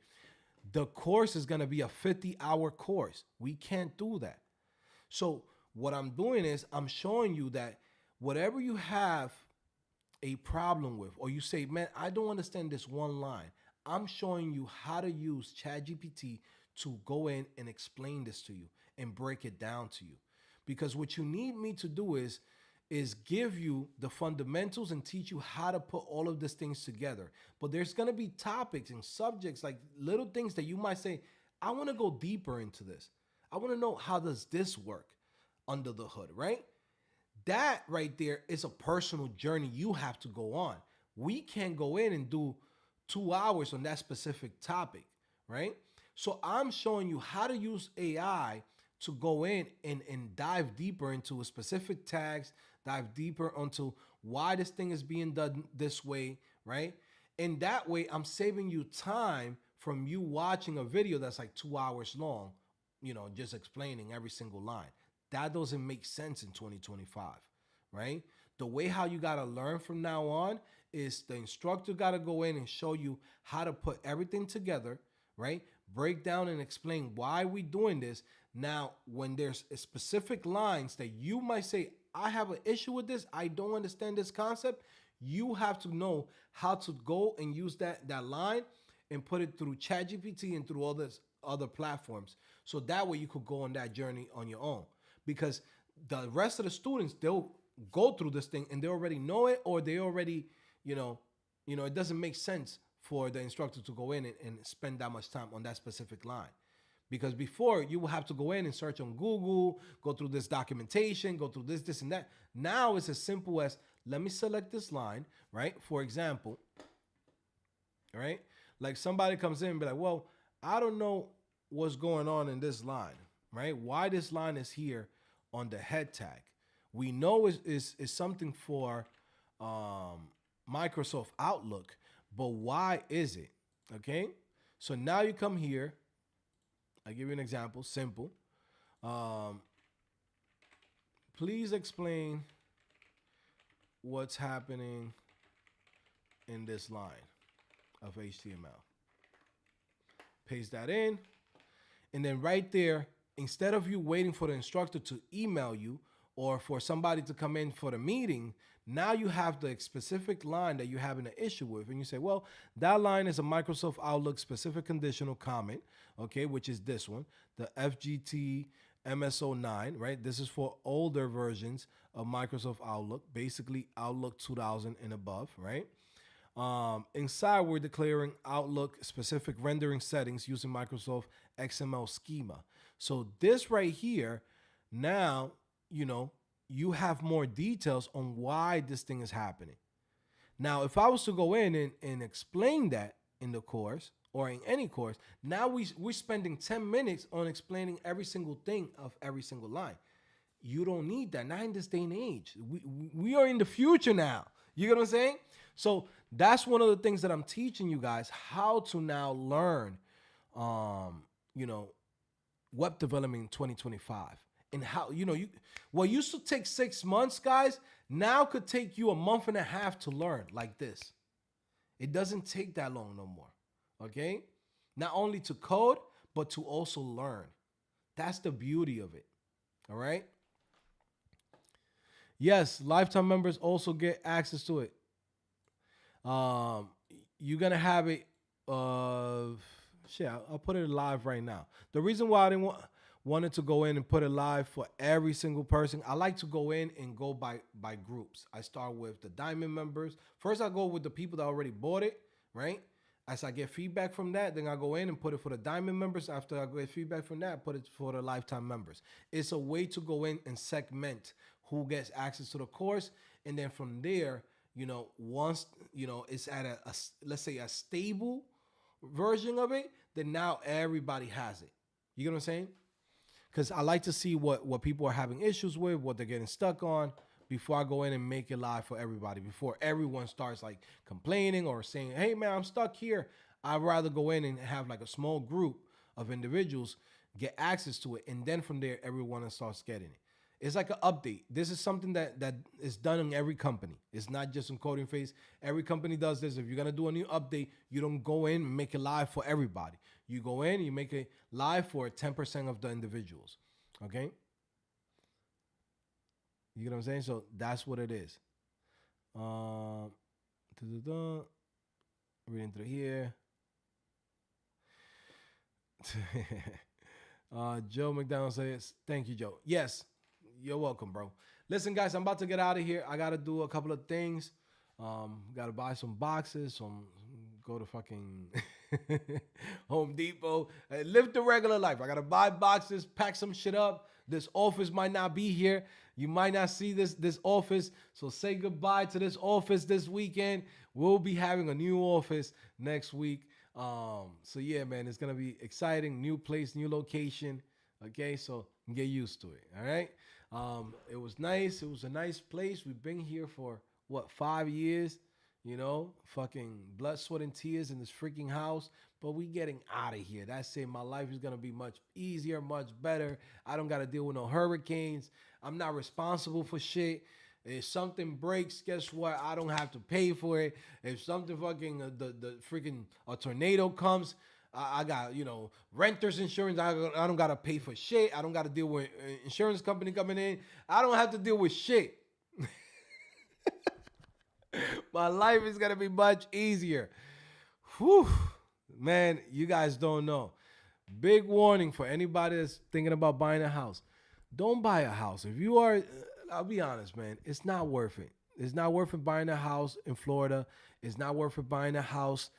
the course is gonna be a 50-hour course. We can't do that. So what I'm doing is I'm showing you that whatever you have a problem with, or you say, man, I don't understand this one line, I'm showing you how to use ChatGPT to go in and explain this to you and break it down to you. Because what you need me to do is give you the fundamentals and teach you how to put all of these things together. But there's going to be topics and subjects, like little things that you might say, I want to go deeper into this. I want to know, how does this work under the hood, right? That right there is a personal journey you have to go on. We can't go in and do 2 hours on that specific topic, right? So I'm showing you how to use AI to go in and dive deeper into a specific tags, dive deeper onto why this thing is being done this way, right? And that way I'm saving you time from you watching a video that's like 2 hours long, just explaining every single line. That doesn't make sense in 2025, right? The way how you got to learn from now on is the instructor got to go in and show you how to put everything together, right? Break down and explain why we doing this. Now, when there's specific lines that you might say, I have an issue with this, I don't understand this concept, you have to know how to go and use that line and put it through ChatGPT and through all this other platforms. So that way you could go on that journey on your own. Because the rest of the students, they'll go through this thing and they already know it, or they already, it doesn't make sense for the instructor to go in and spend that much time on that specific line. Because before, you will have to go in and search on Google, go through this documentation, go through this, and that. Now it's as simple as, let me select this line, right? For example, right? Like somebody comes in and be like, well, I don't know what's going on in this line, right? Why this line is here on the head tag. We know is something for Microsoft Outlook, But why is it? Okay. So now you come here. I give you an example, simple. Um, Please explain what's happening in this line of HTML. Paste that in. And then right there, instead of you waiting for the instructor to email you or for somebody to come in for the meeting, now you have the specific line that you're having an issue with. And you say, well, that line is a Microsoft Outlook specific conditional comment, okay, which is this one, the FGT MSO9, right? This is for older versions of Microsoft Outlook, basically Outlook 2000 and above, right? Inside, we're declaring Outlook specific rendering settings using Microsoft XML schema. So this right here, now, you have more details on why this thing is happening. Now, if I was to go in and explain that in the course or in any course, now we're spending 10 minutes on explaining every single thing of every single line. You don't need that. Not in this day and age. We are in the future now. You get what I'm saying? So that's one of the things that I'm teaching you guys, how to now learn, web development in 2025. And how, what used to take 6 months, guys, now could take you a month and a half to learn like this. It doesn't take that long no more, okay? Not only to code, but to also learn. That's the beauty of it, all right? Yes, lifetime members also get access to it. You're gonna have it. I'll put it live right now. The reason why I didn't wanted to go in and put it live for every single person, I like to go in and go by groups. I start with the diamond members. First, I go with the people that already bought it, right? As I get feedback from that, then I go in and put it for the diamond members. After I get feedback from that, I put it for the lifetime members. It's a way to go in and segment who gets access to the course, and then from there, once it's at a let's say a stable version of it, then now everybody has it. You get what I'm saying? Because I like to see what people are having issues with, what they're getting stuck on, before I go in and make it live for everybody. Before everyone starts like complaining or saying, hey man, I'm stuck here. I'd rather go in and have like a small group of individuals get access to it. And then from there, everyone starts getting it. It's like an update. This is something that is done in every company. It's not just in Coding Phase. Every company does this. If you're going to do a new update, you don't go in and make it live for everybody. You go in, you make it live for 10% of the individuals. Okay? You get what I'm saying? So that's what it is. Reading through here. Joe McDonald says, thank you, Joe. Yes, you're welcome, bro. Listen, guys, I'm about to get out of here. I got to do a couple of things. Got to buy some boxes, go to fucking Home Depot, live the regular life. I got to buy boxes, pack some shit up. This office might not be here. You might not see this office. So say goodbye to this office this weekend. We'll be having a new office next week. So yeah, man, it's going to be exciting. New place, new location. Okay, so get used to it. All right. It was nice. It was a nice place. We've been here for 5 years, fucking blood, sweat, and tears in this freaking house. But we getting out of here. That's it. My life is going to be much easier, much better. I don't got to deal with no hurricanes. I'm not responsible for shit. If something breaks, guess what? I don't have to pay for it. If something fucking, the freaking a tornado comes, I got, renter's insurance. I don't got to pay for shit. I don't got to deal with insurance company coming in. I don't have to deal with shit. My life is going to be much easier. Whew. Man, you guys don't know. Big warning for anybody that's thinking about buying a house. Don't buy a house. If you are, I'll be honest, man, it's not worth it. It's not worth it buying a house in Florida. It's not worth it buying a house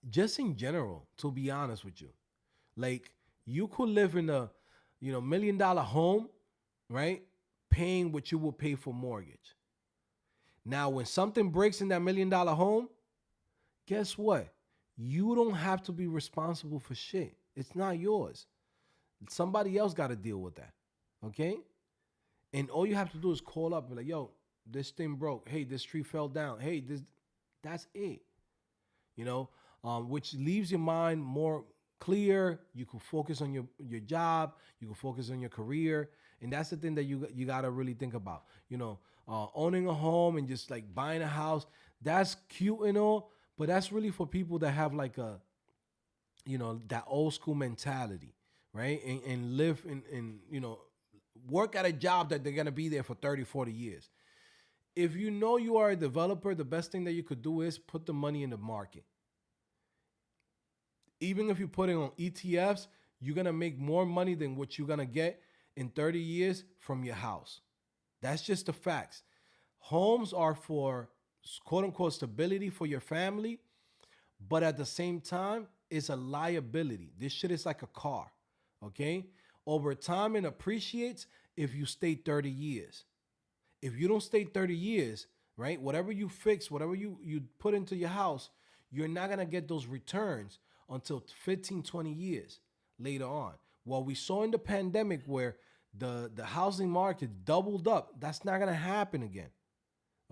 just in general, to be honest with you. Like, you could live in a, $1 million home, right? Paying what you will pay for mortgage. Now, when something breaks in that $1 million home, guess what? You don't have to be responsible for shit. It's not yours. Somebody else got to deal with that. Okay? And all you have to do is call up and be like, yo, this thing broke. Hey, this tree fell down. Hey, this, that's it. You know, which leaves your mind more clear. You can focus on your job. You can focus on your career, and that's the thing that you gotta really think about. You know, owning a home and just like buying a house. That's cute and all, but that's really for people that have like a, you know, that old school mentality, right? And live in, you know, work at a job that they're gonna be there for 30, 40 years. If you know you are a developer, the best thing that you could do is put the money in the market. Even if you put it on ETFs, you're gonna make more money than what you're gonna get in 30 years from your house. That's just the facts. Homes are for quote unquote stability for your family, but at the same time, it's a liability. This shit is like a car, okay? Over time, it appreciates if you stay 30 years. If you don't stay 30 years, right? Whatever you fix, whatever you put into your house, you're not gonna get those returns until 15, 20 years later on. What we saw in the pandemic where the housing market doubled up, that's not gonna happen again.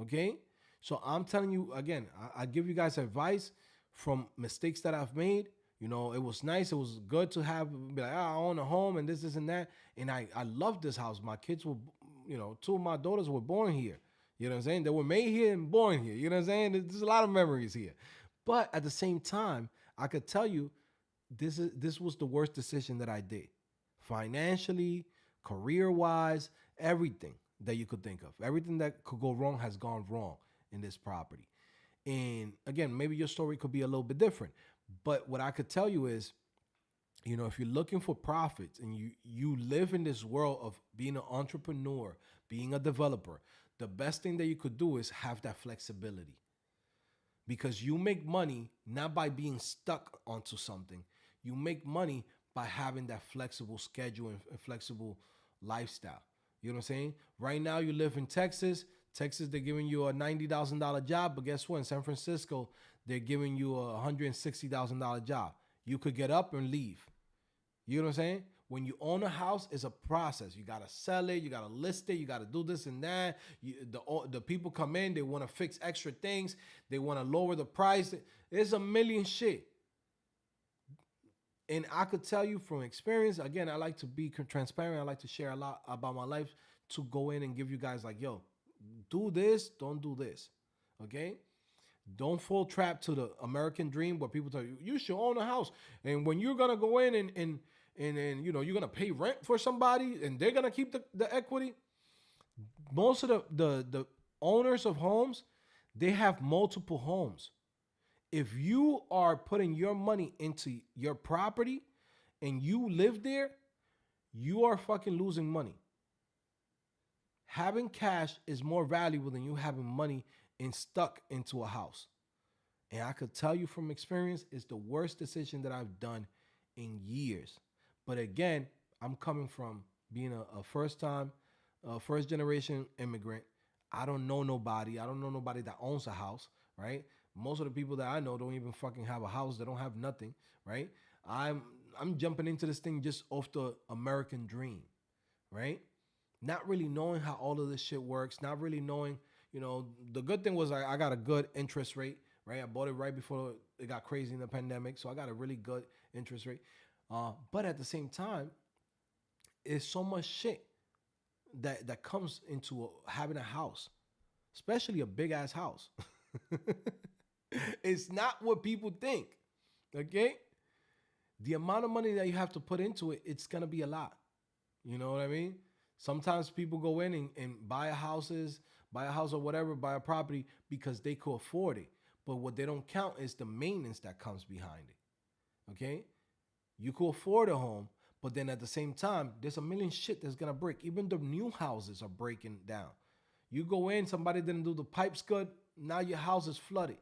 Okay? So I'm telling you again, I give you guys advice from mistakes that I've made. You know, it was nice. It was good to have be like, I own a home and this and that. And I love this house. My kids were, you know, two of my daughters were born here. You know what I'm saying? They were made here and born here. You know what I'm saying? There's a lot of memories here. But at the same time, I could tell you this was the worst decision that I did. Financially, career-wise, everything that you could think of. Everything that could go wrong has gone wrong in this property. And again, maybe your story could be a little bit different. But what I could tell you is, you know, if you're looking for profits and you live in this world of being an entrepreneur, being a developer, the best thing that you could do is have that flexibility. Because you make money not by being stuck onto something. You make money by having that flexible schedule and flexible lifestyle. You know what I'm saying? Right now you live in Texas. Texas, they're giving you a $90,000 job, but guess what? In San Francisco, they're giving you a $160,000 job. You could get up and leave. You know what I'm saying? When you own a house, it's a process. You got to sell it. You got to list it. You got to do this and that. The people come in. They want to fix extra things. They want to lower the price. There's a million shit. And I could tell you from experience, again, I like to be transparent. I like to share a lot about my life to go in and give you guys like, yo, do this, don't do this, okay? Don't fall trap to the American dream where people tell you, you should own a house. And when you're going to go in and you know, you're going to pay rent for somebody and they're going to keep the equity. Most of the owners of homes, they have multiple homes. If you are putting your money into your property and you live there, you are fucking losing money. Having cash is more valuable than you having money and stuck into a house. And I could tell you from experience, it's the worst decision that I've done in years. But again, I'm coming from being a first generation immigrant. I don't know nobody. I don't know nobody that owns a house, right? Most of the people that I know don't even fucking have a house. They don't have nothing, right? I'm jumping into this thing just off the American dream, right? Not really knowing how all of this shit works, not really knowing, you know, the good thing was I got a good interest rate, right? I bought it right before it got crazy in the pandemic, so I got a really good interest rate. But at the same time, it's so much shit that comes into having a house, especially a big ass house. It's not what people think, okay? The amount of money that you have to put into it, it's gonna be a lot. You know what I mean? Sometimes people go in and buy a house or whatever, buy a property because they could afford it. But what they don't count is the maintenance that comes behind it. Okay? You could afford a home, but then at the same time, there's a million shit that's gonna break. Even the new houses are breaking down. You go in, somebody didn't do the pipes good, now your house is flooded.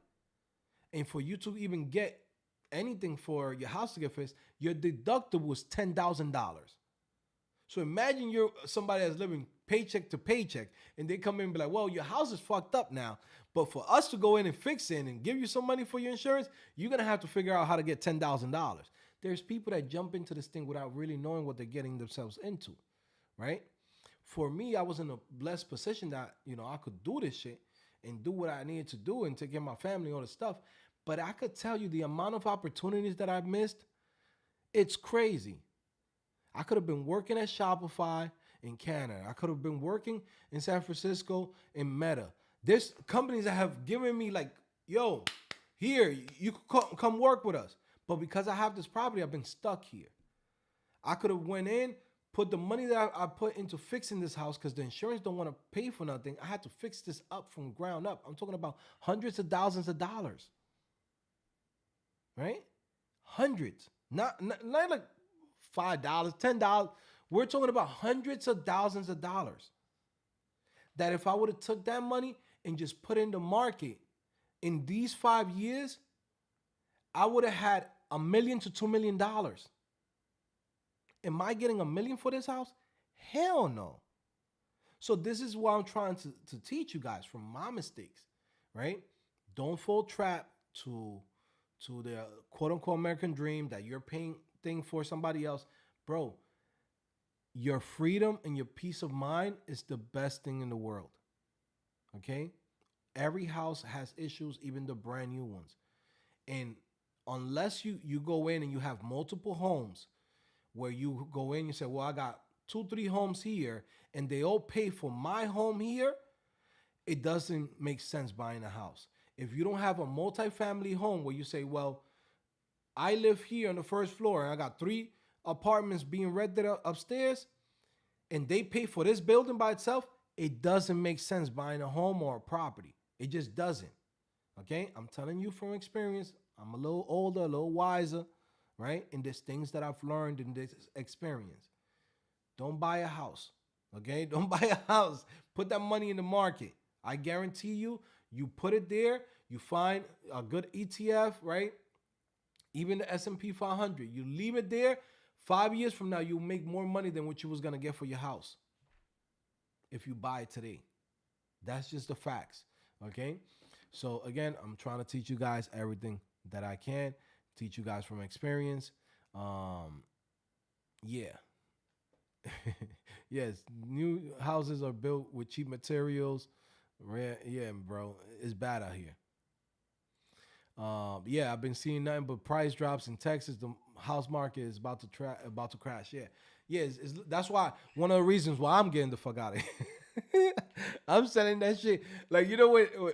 And for you to even get anything for your house to get fixed, your deductible is $10,000. So imagine you're somebody that's living paycheck to paycheck and they come in and be like, well, your house is fucked up now. But for us to go in and fix it and give you some money for your insurance, you're going to have to figure out how to get $10,000. There's people that jump into this thing without really knowing what they're getting themselves into, right? For me, I was in a blessed position that, I could do this shit and do what I needed to do and take care of my family, all this stuff. But I could tell you the amount of opportunities that I've missed, it's crazy. I could have been working at Shopify in Canada. I could have been working in San Francisco in Meta. There's companies that have given me like, yo, here, you could come work with us. But because I have this property, I've been stuck here. I could have went in, put the money that I put into fixing this house because the insurance don't want to pay for nothing. I had to fix this up from ground up. I'm talking about hundreds of thousands of dollars, right? Hundreds, not like $5, $10. We're talking about hundreds of thousands of dollars. That if I would have took that money and just put in the market in these 5 years, I would have had $1 million to $2 million. Am I getting $1 million for this house? Hell no. So this is what I'm trying to teach you guys from my mistakes, right? Don't fall trap to the quote unquote American dream that you're paying thing for somebody else. Bro, your freedom and your peace of mind is the best thing in the world. Okay? Every house has issues, even the brand new ones. And unless you go in and you have multiple homes where you go in, you say, well, I got 2-3 homes here and they all pay for my home here, it doesn't make sense buying a house. If you don't have a multifamily home where you say, well, I live here on the first floor and I got 3 apartments being rented upstairs and they pay for this building by itself, it doesn't make sense buying a home or a property. It just doesn't. Okay? I'm telling you from experience. I'm a little older, a little wiser, right? And there's things that I've learned in this experience. Don't buy a house. Okay? Don't buy a house. Put that money in the market. I guarantee you, you put it there, you find a good ETF, right? Even the S&P 500. You leave it there, 5 years from now, you'll make more money than what you was going to get for your house if you buy it today. That's just the facts, okay? So, again, I'm trying to teach you guys everything that I can, teach you guys from experience. Yeah. Yes, new houses are built with cheap materials. Yeah, bro, it's bad out here. Yeah, I've been seeing nothing but price drops in Texas. The house market is about to crash. Yeah, yeah. That's why one of the reasons why I'm getting the fuck out of here. I'm selling that shit. Like,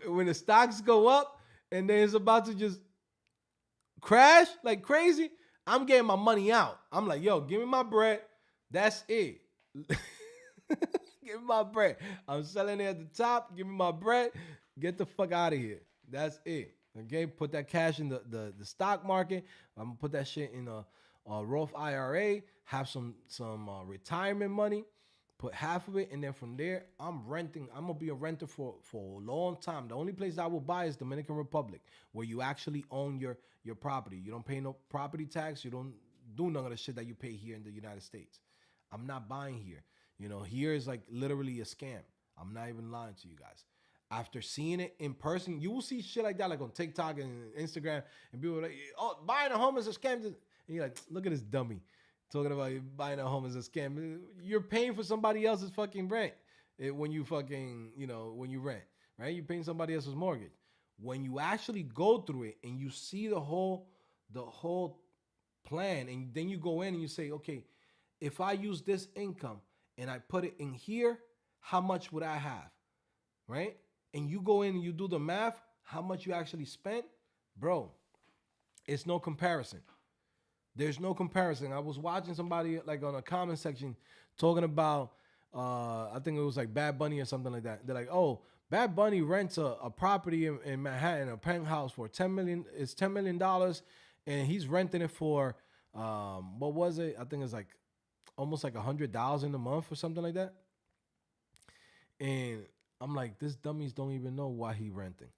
when the stocks go up and then it's about to just crash like crazy, I'm getting my money out. I'm like, yo, give me my bread. That's it. Give me my bread. I'm selling it at the top. Give me my bread. Get the fuck out of here. That's it. Okay, put that cash in the stock market. I'm gonna put that shit in a Roth IRA. Have some retirement money. Put half of it, and then from there, I'm renting. I'm gonna be a renter for a long time. The only place I will buy is Dominican Republic, where you actually own your property. You don't pay no property tax. You don't do none of the shit that you pay here in the United States. I'm not buying here. Here is like literally a scam. I'm not even lying to you guys. After seeing it in person, you will see shit like that, like on TikTok and Instagram, and people are like, "Oh, buying a home is a scam." And you're like, "Look at this dummy talking about buying a home is a scam." You're paying for somebody else's fucking rent when you fucking, when you rent, right? You're paying somebody else's mortgage. When you actually go through it and you see the whole plan, and then you go in and you say, "Okay, if I use this income and I put it in here, how much would I have?" Right? And you go in and you do the math, how much you actually spent, bro, it's no comparison. There's no comparison. I was watching somebody like on a comment section talking about, I think it was like Bad Bunny or something like that. They're like, oh, Bad Bunny rents a property in Manhattan, a penthouse for $10 million. It's $10 million, and he's renting it for, what was it? I think it's like almost like $100,000 a month or something like that. And I'm like, this dummies don't even know why he renting.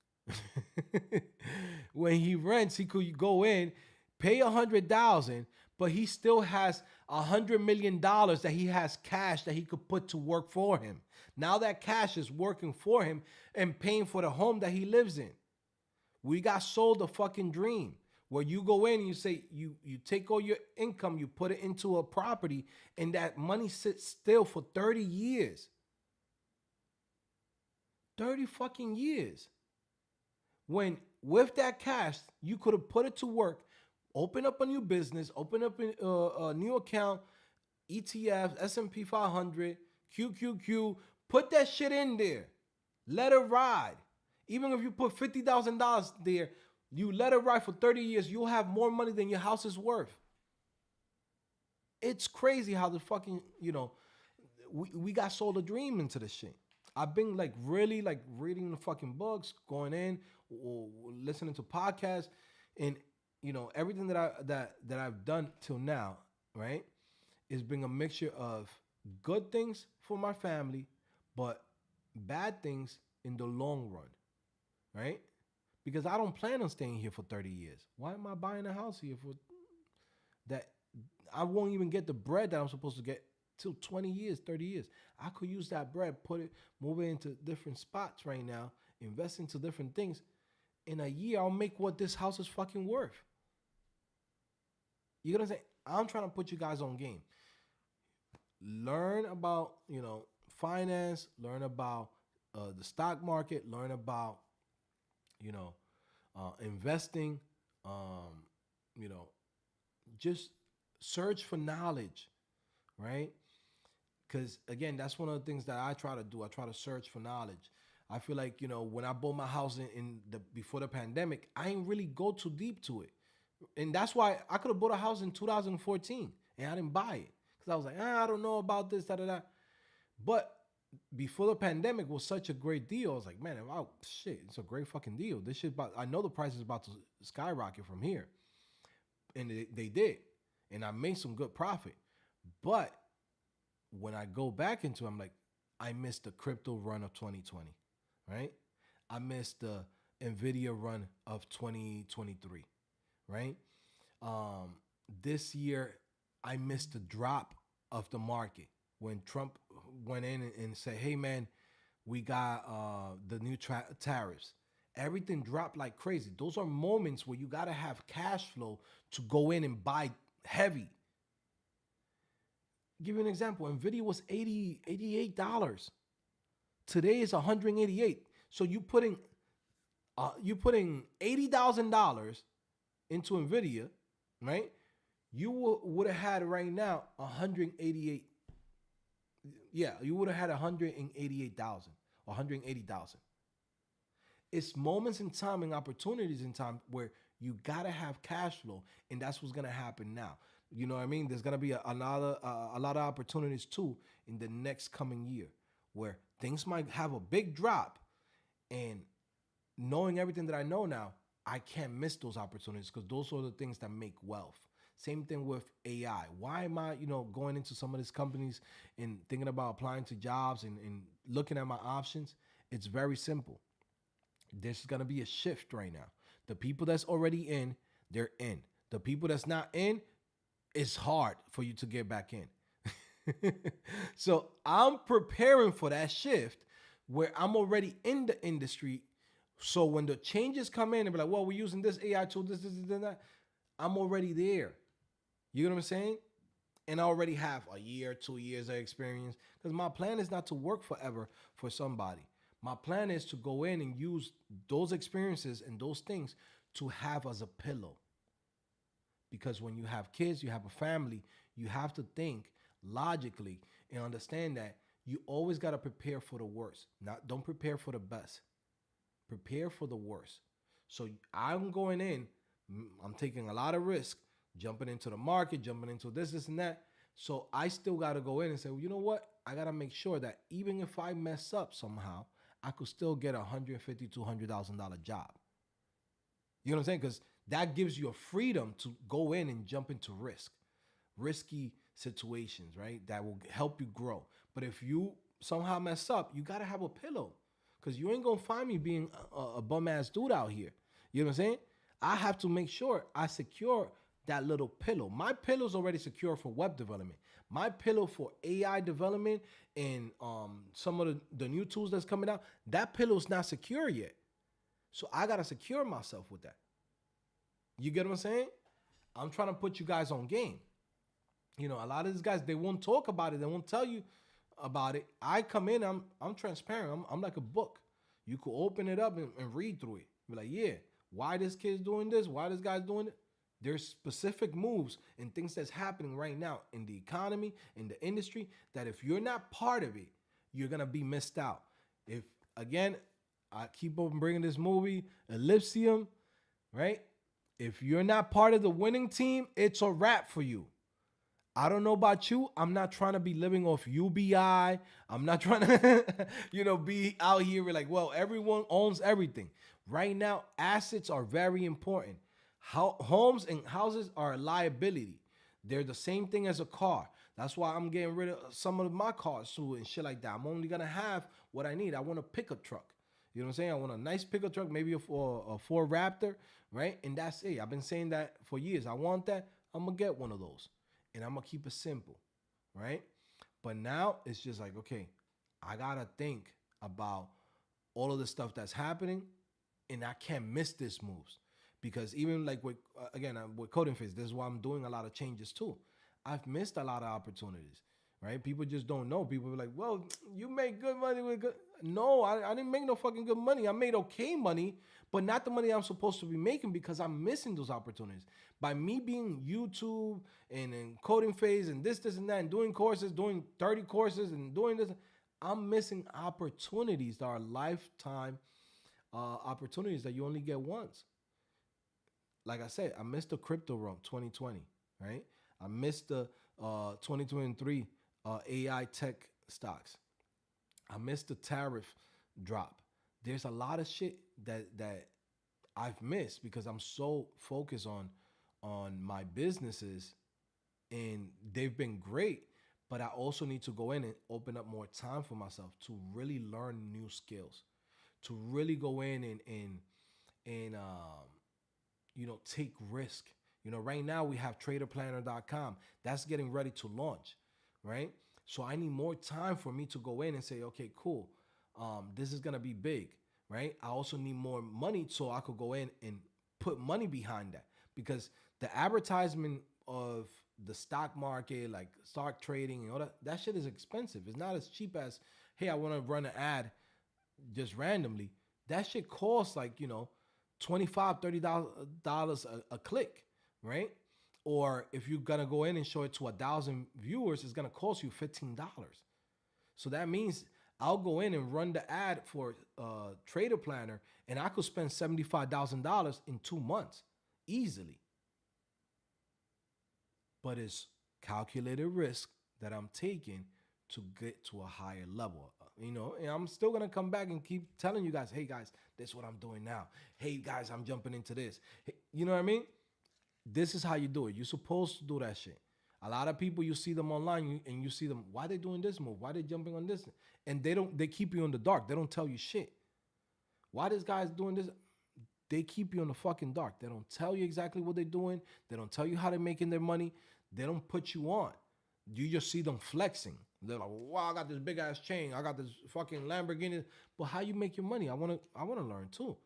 When he rents, he could go in, pay $100,000, but he still has $100 million that he has cash that he could put to work for him. Now that cash is working for him and paying for the home that he lives in. We got sold a fucking dream. where you go in and you say you take all your income, you put it into a property, and that money sits still for 30 years. 30 fucking years. When with that cash, you could have put it to work, open up a new business, open up a new account, ETF, S&P 500, QQQ, put that shit in there. Let it ride. Even if you put $50,000 there, you let it ride for 30 years, you'll have more money than your house is worth. It's crazy how the fucking, we got sold a dream into this shit. I've been like really like reading the fucking books, going in, or listening to podcasts, and everything that I've done till now, right, is been a mixture of good things for my family, but bad things in the long run, right? Because I don't plan on staying here for 30 years. Why am I buying a house here for that? I won't even get the bread that I'm supposed to get till 20 years, 30 years. I could use that bread, move it into different spots right now, invest into different things. In a year, I'll make what this house is fucking worth. You know what I'm saying? I'm trying to put you guys on game. Learn about, finance, learn about the stock market, learn about, investing, just search for knowledge, right? Because again, that's one of the things that I try to do. I try to search for knowledge. I feel like, when I bought my house before the pandemic, I ain't really go too deep to it. And that's why I could have bought a house in 2014 and I didn't buy it. Because I was like, I don't know about this, da da da. But before the pandemic was such a great deal. I was like, man, wow, shit, it's a great fucking deal. This shit I know the price is about to skyrocket from here. And they did. And I made some good profit. But when I go back into it, I'm like, I missed the crypto run of 2020, right? I missed the NVIDIA run of 2023, right? This year, I missed the drop of the market when Trump went in and said, hey, man, we got the new tariffs. Everything dropped like crazy. Those are moments where you got to have cash flow to go in and buy heavy. Give you an example. NVIDIA was $88. Today is $188. So you putting $80,000 into NVIDIA, right? You would have had right now 188. Yeah, you would have had 188,000, 180,000. It's moments in time and opportunities in time where you gotta have cash flow, and that's what's gonna happen now. You know what I mean? There's gonna be a lot of opportunities too in the next coming year, where things might have a big drop, and knowing everything that I know now, I can't miss those opportunities because those are the things that make wealth. Same thing with AI. Why am I, going into some of these companies and thinking about applying to jobs and looking at my options? It's very simple. There's going to be a shift right now. The people that's already in, they're in. The people that's not in, it's hard for you to get back in. So I'm preparing for that shift where I'm already in the industry. So when the changes come in and be like, well, we're using this AI tool, this, that, I'm already there. You know what I'm saying? And I already have a year, 2 years of experience because my plan is not to work forever for somebody. My plan is to go in and use those experiences and those things to have as a pillow. Because when you have kids, you have a family, you have to think logically and understand that you always got to prepare for the worst. Don't prepare for the best. Prepare for the worst. So I'm going in, I'm taking a lot of risk, jumping into the market, jumping into this and that. So I still got to go in and say, well, you know what? I got to make sure that even if I mess up somehow, I could still get $150,000 to $200,000 job. You know what I'm saying? Because that gives you a freedom to go in and jump into risky situations, right? That will help you grow. But if you somehow mess up, you got to have a pillow because you ain't going to find me being a bum ass dude out here. You know what I'm saying? I have to make sure I secure that little pillow. My pillow's already secure for web development. My pillow for AI development and some of the new tools that's coming out, that pillow's not secure yet. So I got to secure myself with that. You get what I'm saying? I'm trying to put you guys on game. You know, a lot of these guys, they won't talk about it. They won't tell you about it. I come in, I'm transparent. I'm like a book. You could open it up and read through it. Be like, yeah, why this kid's doing this? Why this guy's doing it? There's specific moves and things that's happening right now in the economy, in the industry, that if you're not part of it, you're gonna be missed out. If again, I keep on bringing this movie Elysium, right? If you're not part of the winning team, it's a wrap for you. I don't know about you. I'm not trying to be living off UBI. I'm not trying to, be out here with like, well, everyone owns everything. Right now, assets are very important. Homes and houses are a liability. They're the same thing as a car. That's why I'm getting rid of some of my cars too and shit like that. I'm only gonna have what I need. I want a pickup truck. You know what I'm saying? I want a nice pickup truck, maybe a Ford Raptor, right? And that's it. I've been saying that for years. I want that. I'm gonna get one of those, and I'm gonna keep it simple, right? But now it's just like, okay, I gotta think about all of the stuff that's happening, and I can't miss this moves because even like with again with Coding Phase, this is why I'm doing a lot of changes too. I've missed a lot of opportunities, right? People just don't know. People are like, well, you make good money with good. No, I didn't make no fucking good money. I made okay money, but not the money I'm supposed to be making because I'm missing those opportunities. By me being YouTube and Coding Phase and this, and that, and doing courses, doing 30 courses and doing this, I'm missing opportunities that are lifetime opportunities that you only get once. Like I said, I missed the crypto run 2020, right? I missed the 2023 AI tech stocks. I missed the tariff drop. There's a lot of shit that I've missed because I'm so focused on my businesses and they've been great, but I also need to go in and open up more time for myself to really learn new skills, to really go in and take risk. Right now we have traderplanner.com. That's getting ready to launch, right? So I need more time for me to go in and say, okay, cool. This is gonna be big, right? I also need more money so I could go in and put money behind that because the advertisement of the stock market, like stock trading and all that shit is expensive. It's not as cheap as, hey, I want to run an ad just randomly. That shit costs like, $25, $30 a click, right? Or if you're gonna go in and show it to 1,000 viewers, it's gonna cost you $15. So that means I'll go in and run the ad for Trader Planner, and I could spend $75,000 in 2 months easily. But it's calculated risk that I'm taking to get to a higher level. And I'm still gonna come back and keep telling you guys, hey guys, this is what I'm doing now. Hey guys, I'm jumping into this. Hey, you know what I mean? This is how you do it. You're supposed to do that shit. A lot of people, you see them online and you see them, why they doing this move? Why they jumping on this? And they keep you in the dark. They don't tell you shit. Why this guy's doing this? They keep you in the fucking dark. They don't tell you exactly what they're doing. They don't tell you how they're making their money. They don't put you on. You just see them flexing. They're like, wow, I got this big ass chain. I got this fucking Lamborghini. But how you make your money? I wanna learn too.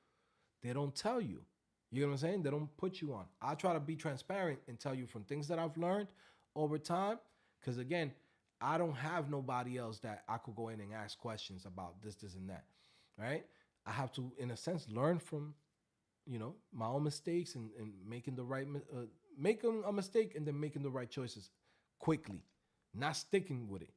They don't tell you. You know what I'm saying? They don't put you on. I try to be transparent and tell you from things that I've learned over time. Because again, I don't have nobody else that I could go in and ask questions about this, and that. Right? I have to, in a sense, learn from, my own mistakes and making the right, making a mistake and then making the right choices quickly, not sticking with it.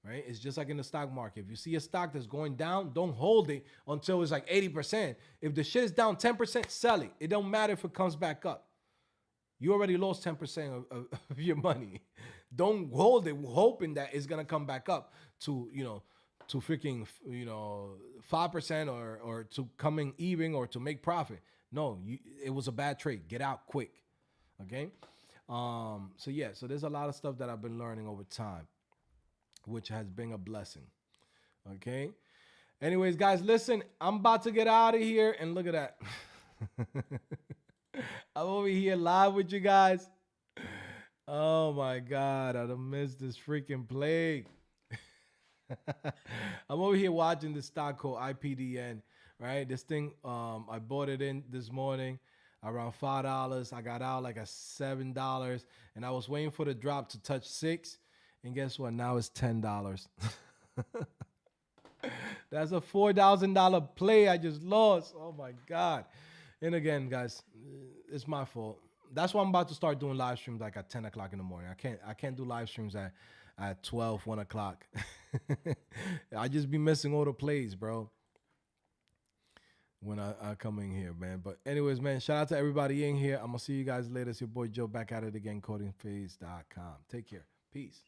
Right? It's just like in the stock market. If you see a stock that's going down, don't hold it until it's like 80%. If the shit is down 10%, sell it. It don't matter if it comes back up. You already lost 10% of your money. Don't hold it hoping that it's gonna come back up to, to freaking, 5% or to coming even or to make profit. No, it was a bad trade. Get out quick. Okay? So there's a lot of stuff that I've been learning over time, which has been a blessing. Okay. Anyways, guys, listen, I'm about to get out of here and look at that. I'm over here live with you guys. Oh my God, I done missed this freaking plague. I'm over here watching this stock called IPDN, right? This thing, I bought it in this morning. around $5. I got out like at $7, and I was waiting for the drop to touch 6. And guess what? Now it's $10. That's a $4,000 play I just lost. Oh my God. And again, guys, it's my fault. That's why I'm about to start doing live streams like at 10 o'clock in the morning. I can't do live streams at 12, 1 o'clock. I just be missing all the plays, bro, when I come in here, man. But anyways, man, shout out to everybody in here. I'm gonna see you guys later. It's your boy Joe back at it again, codingphase.com. Take care. Peace.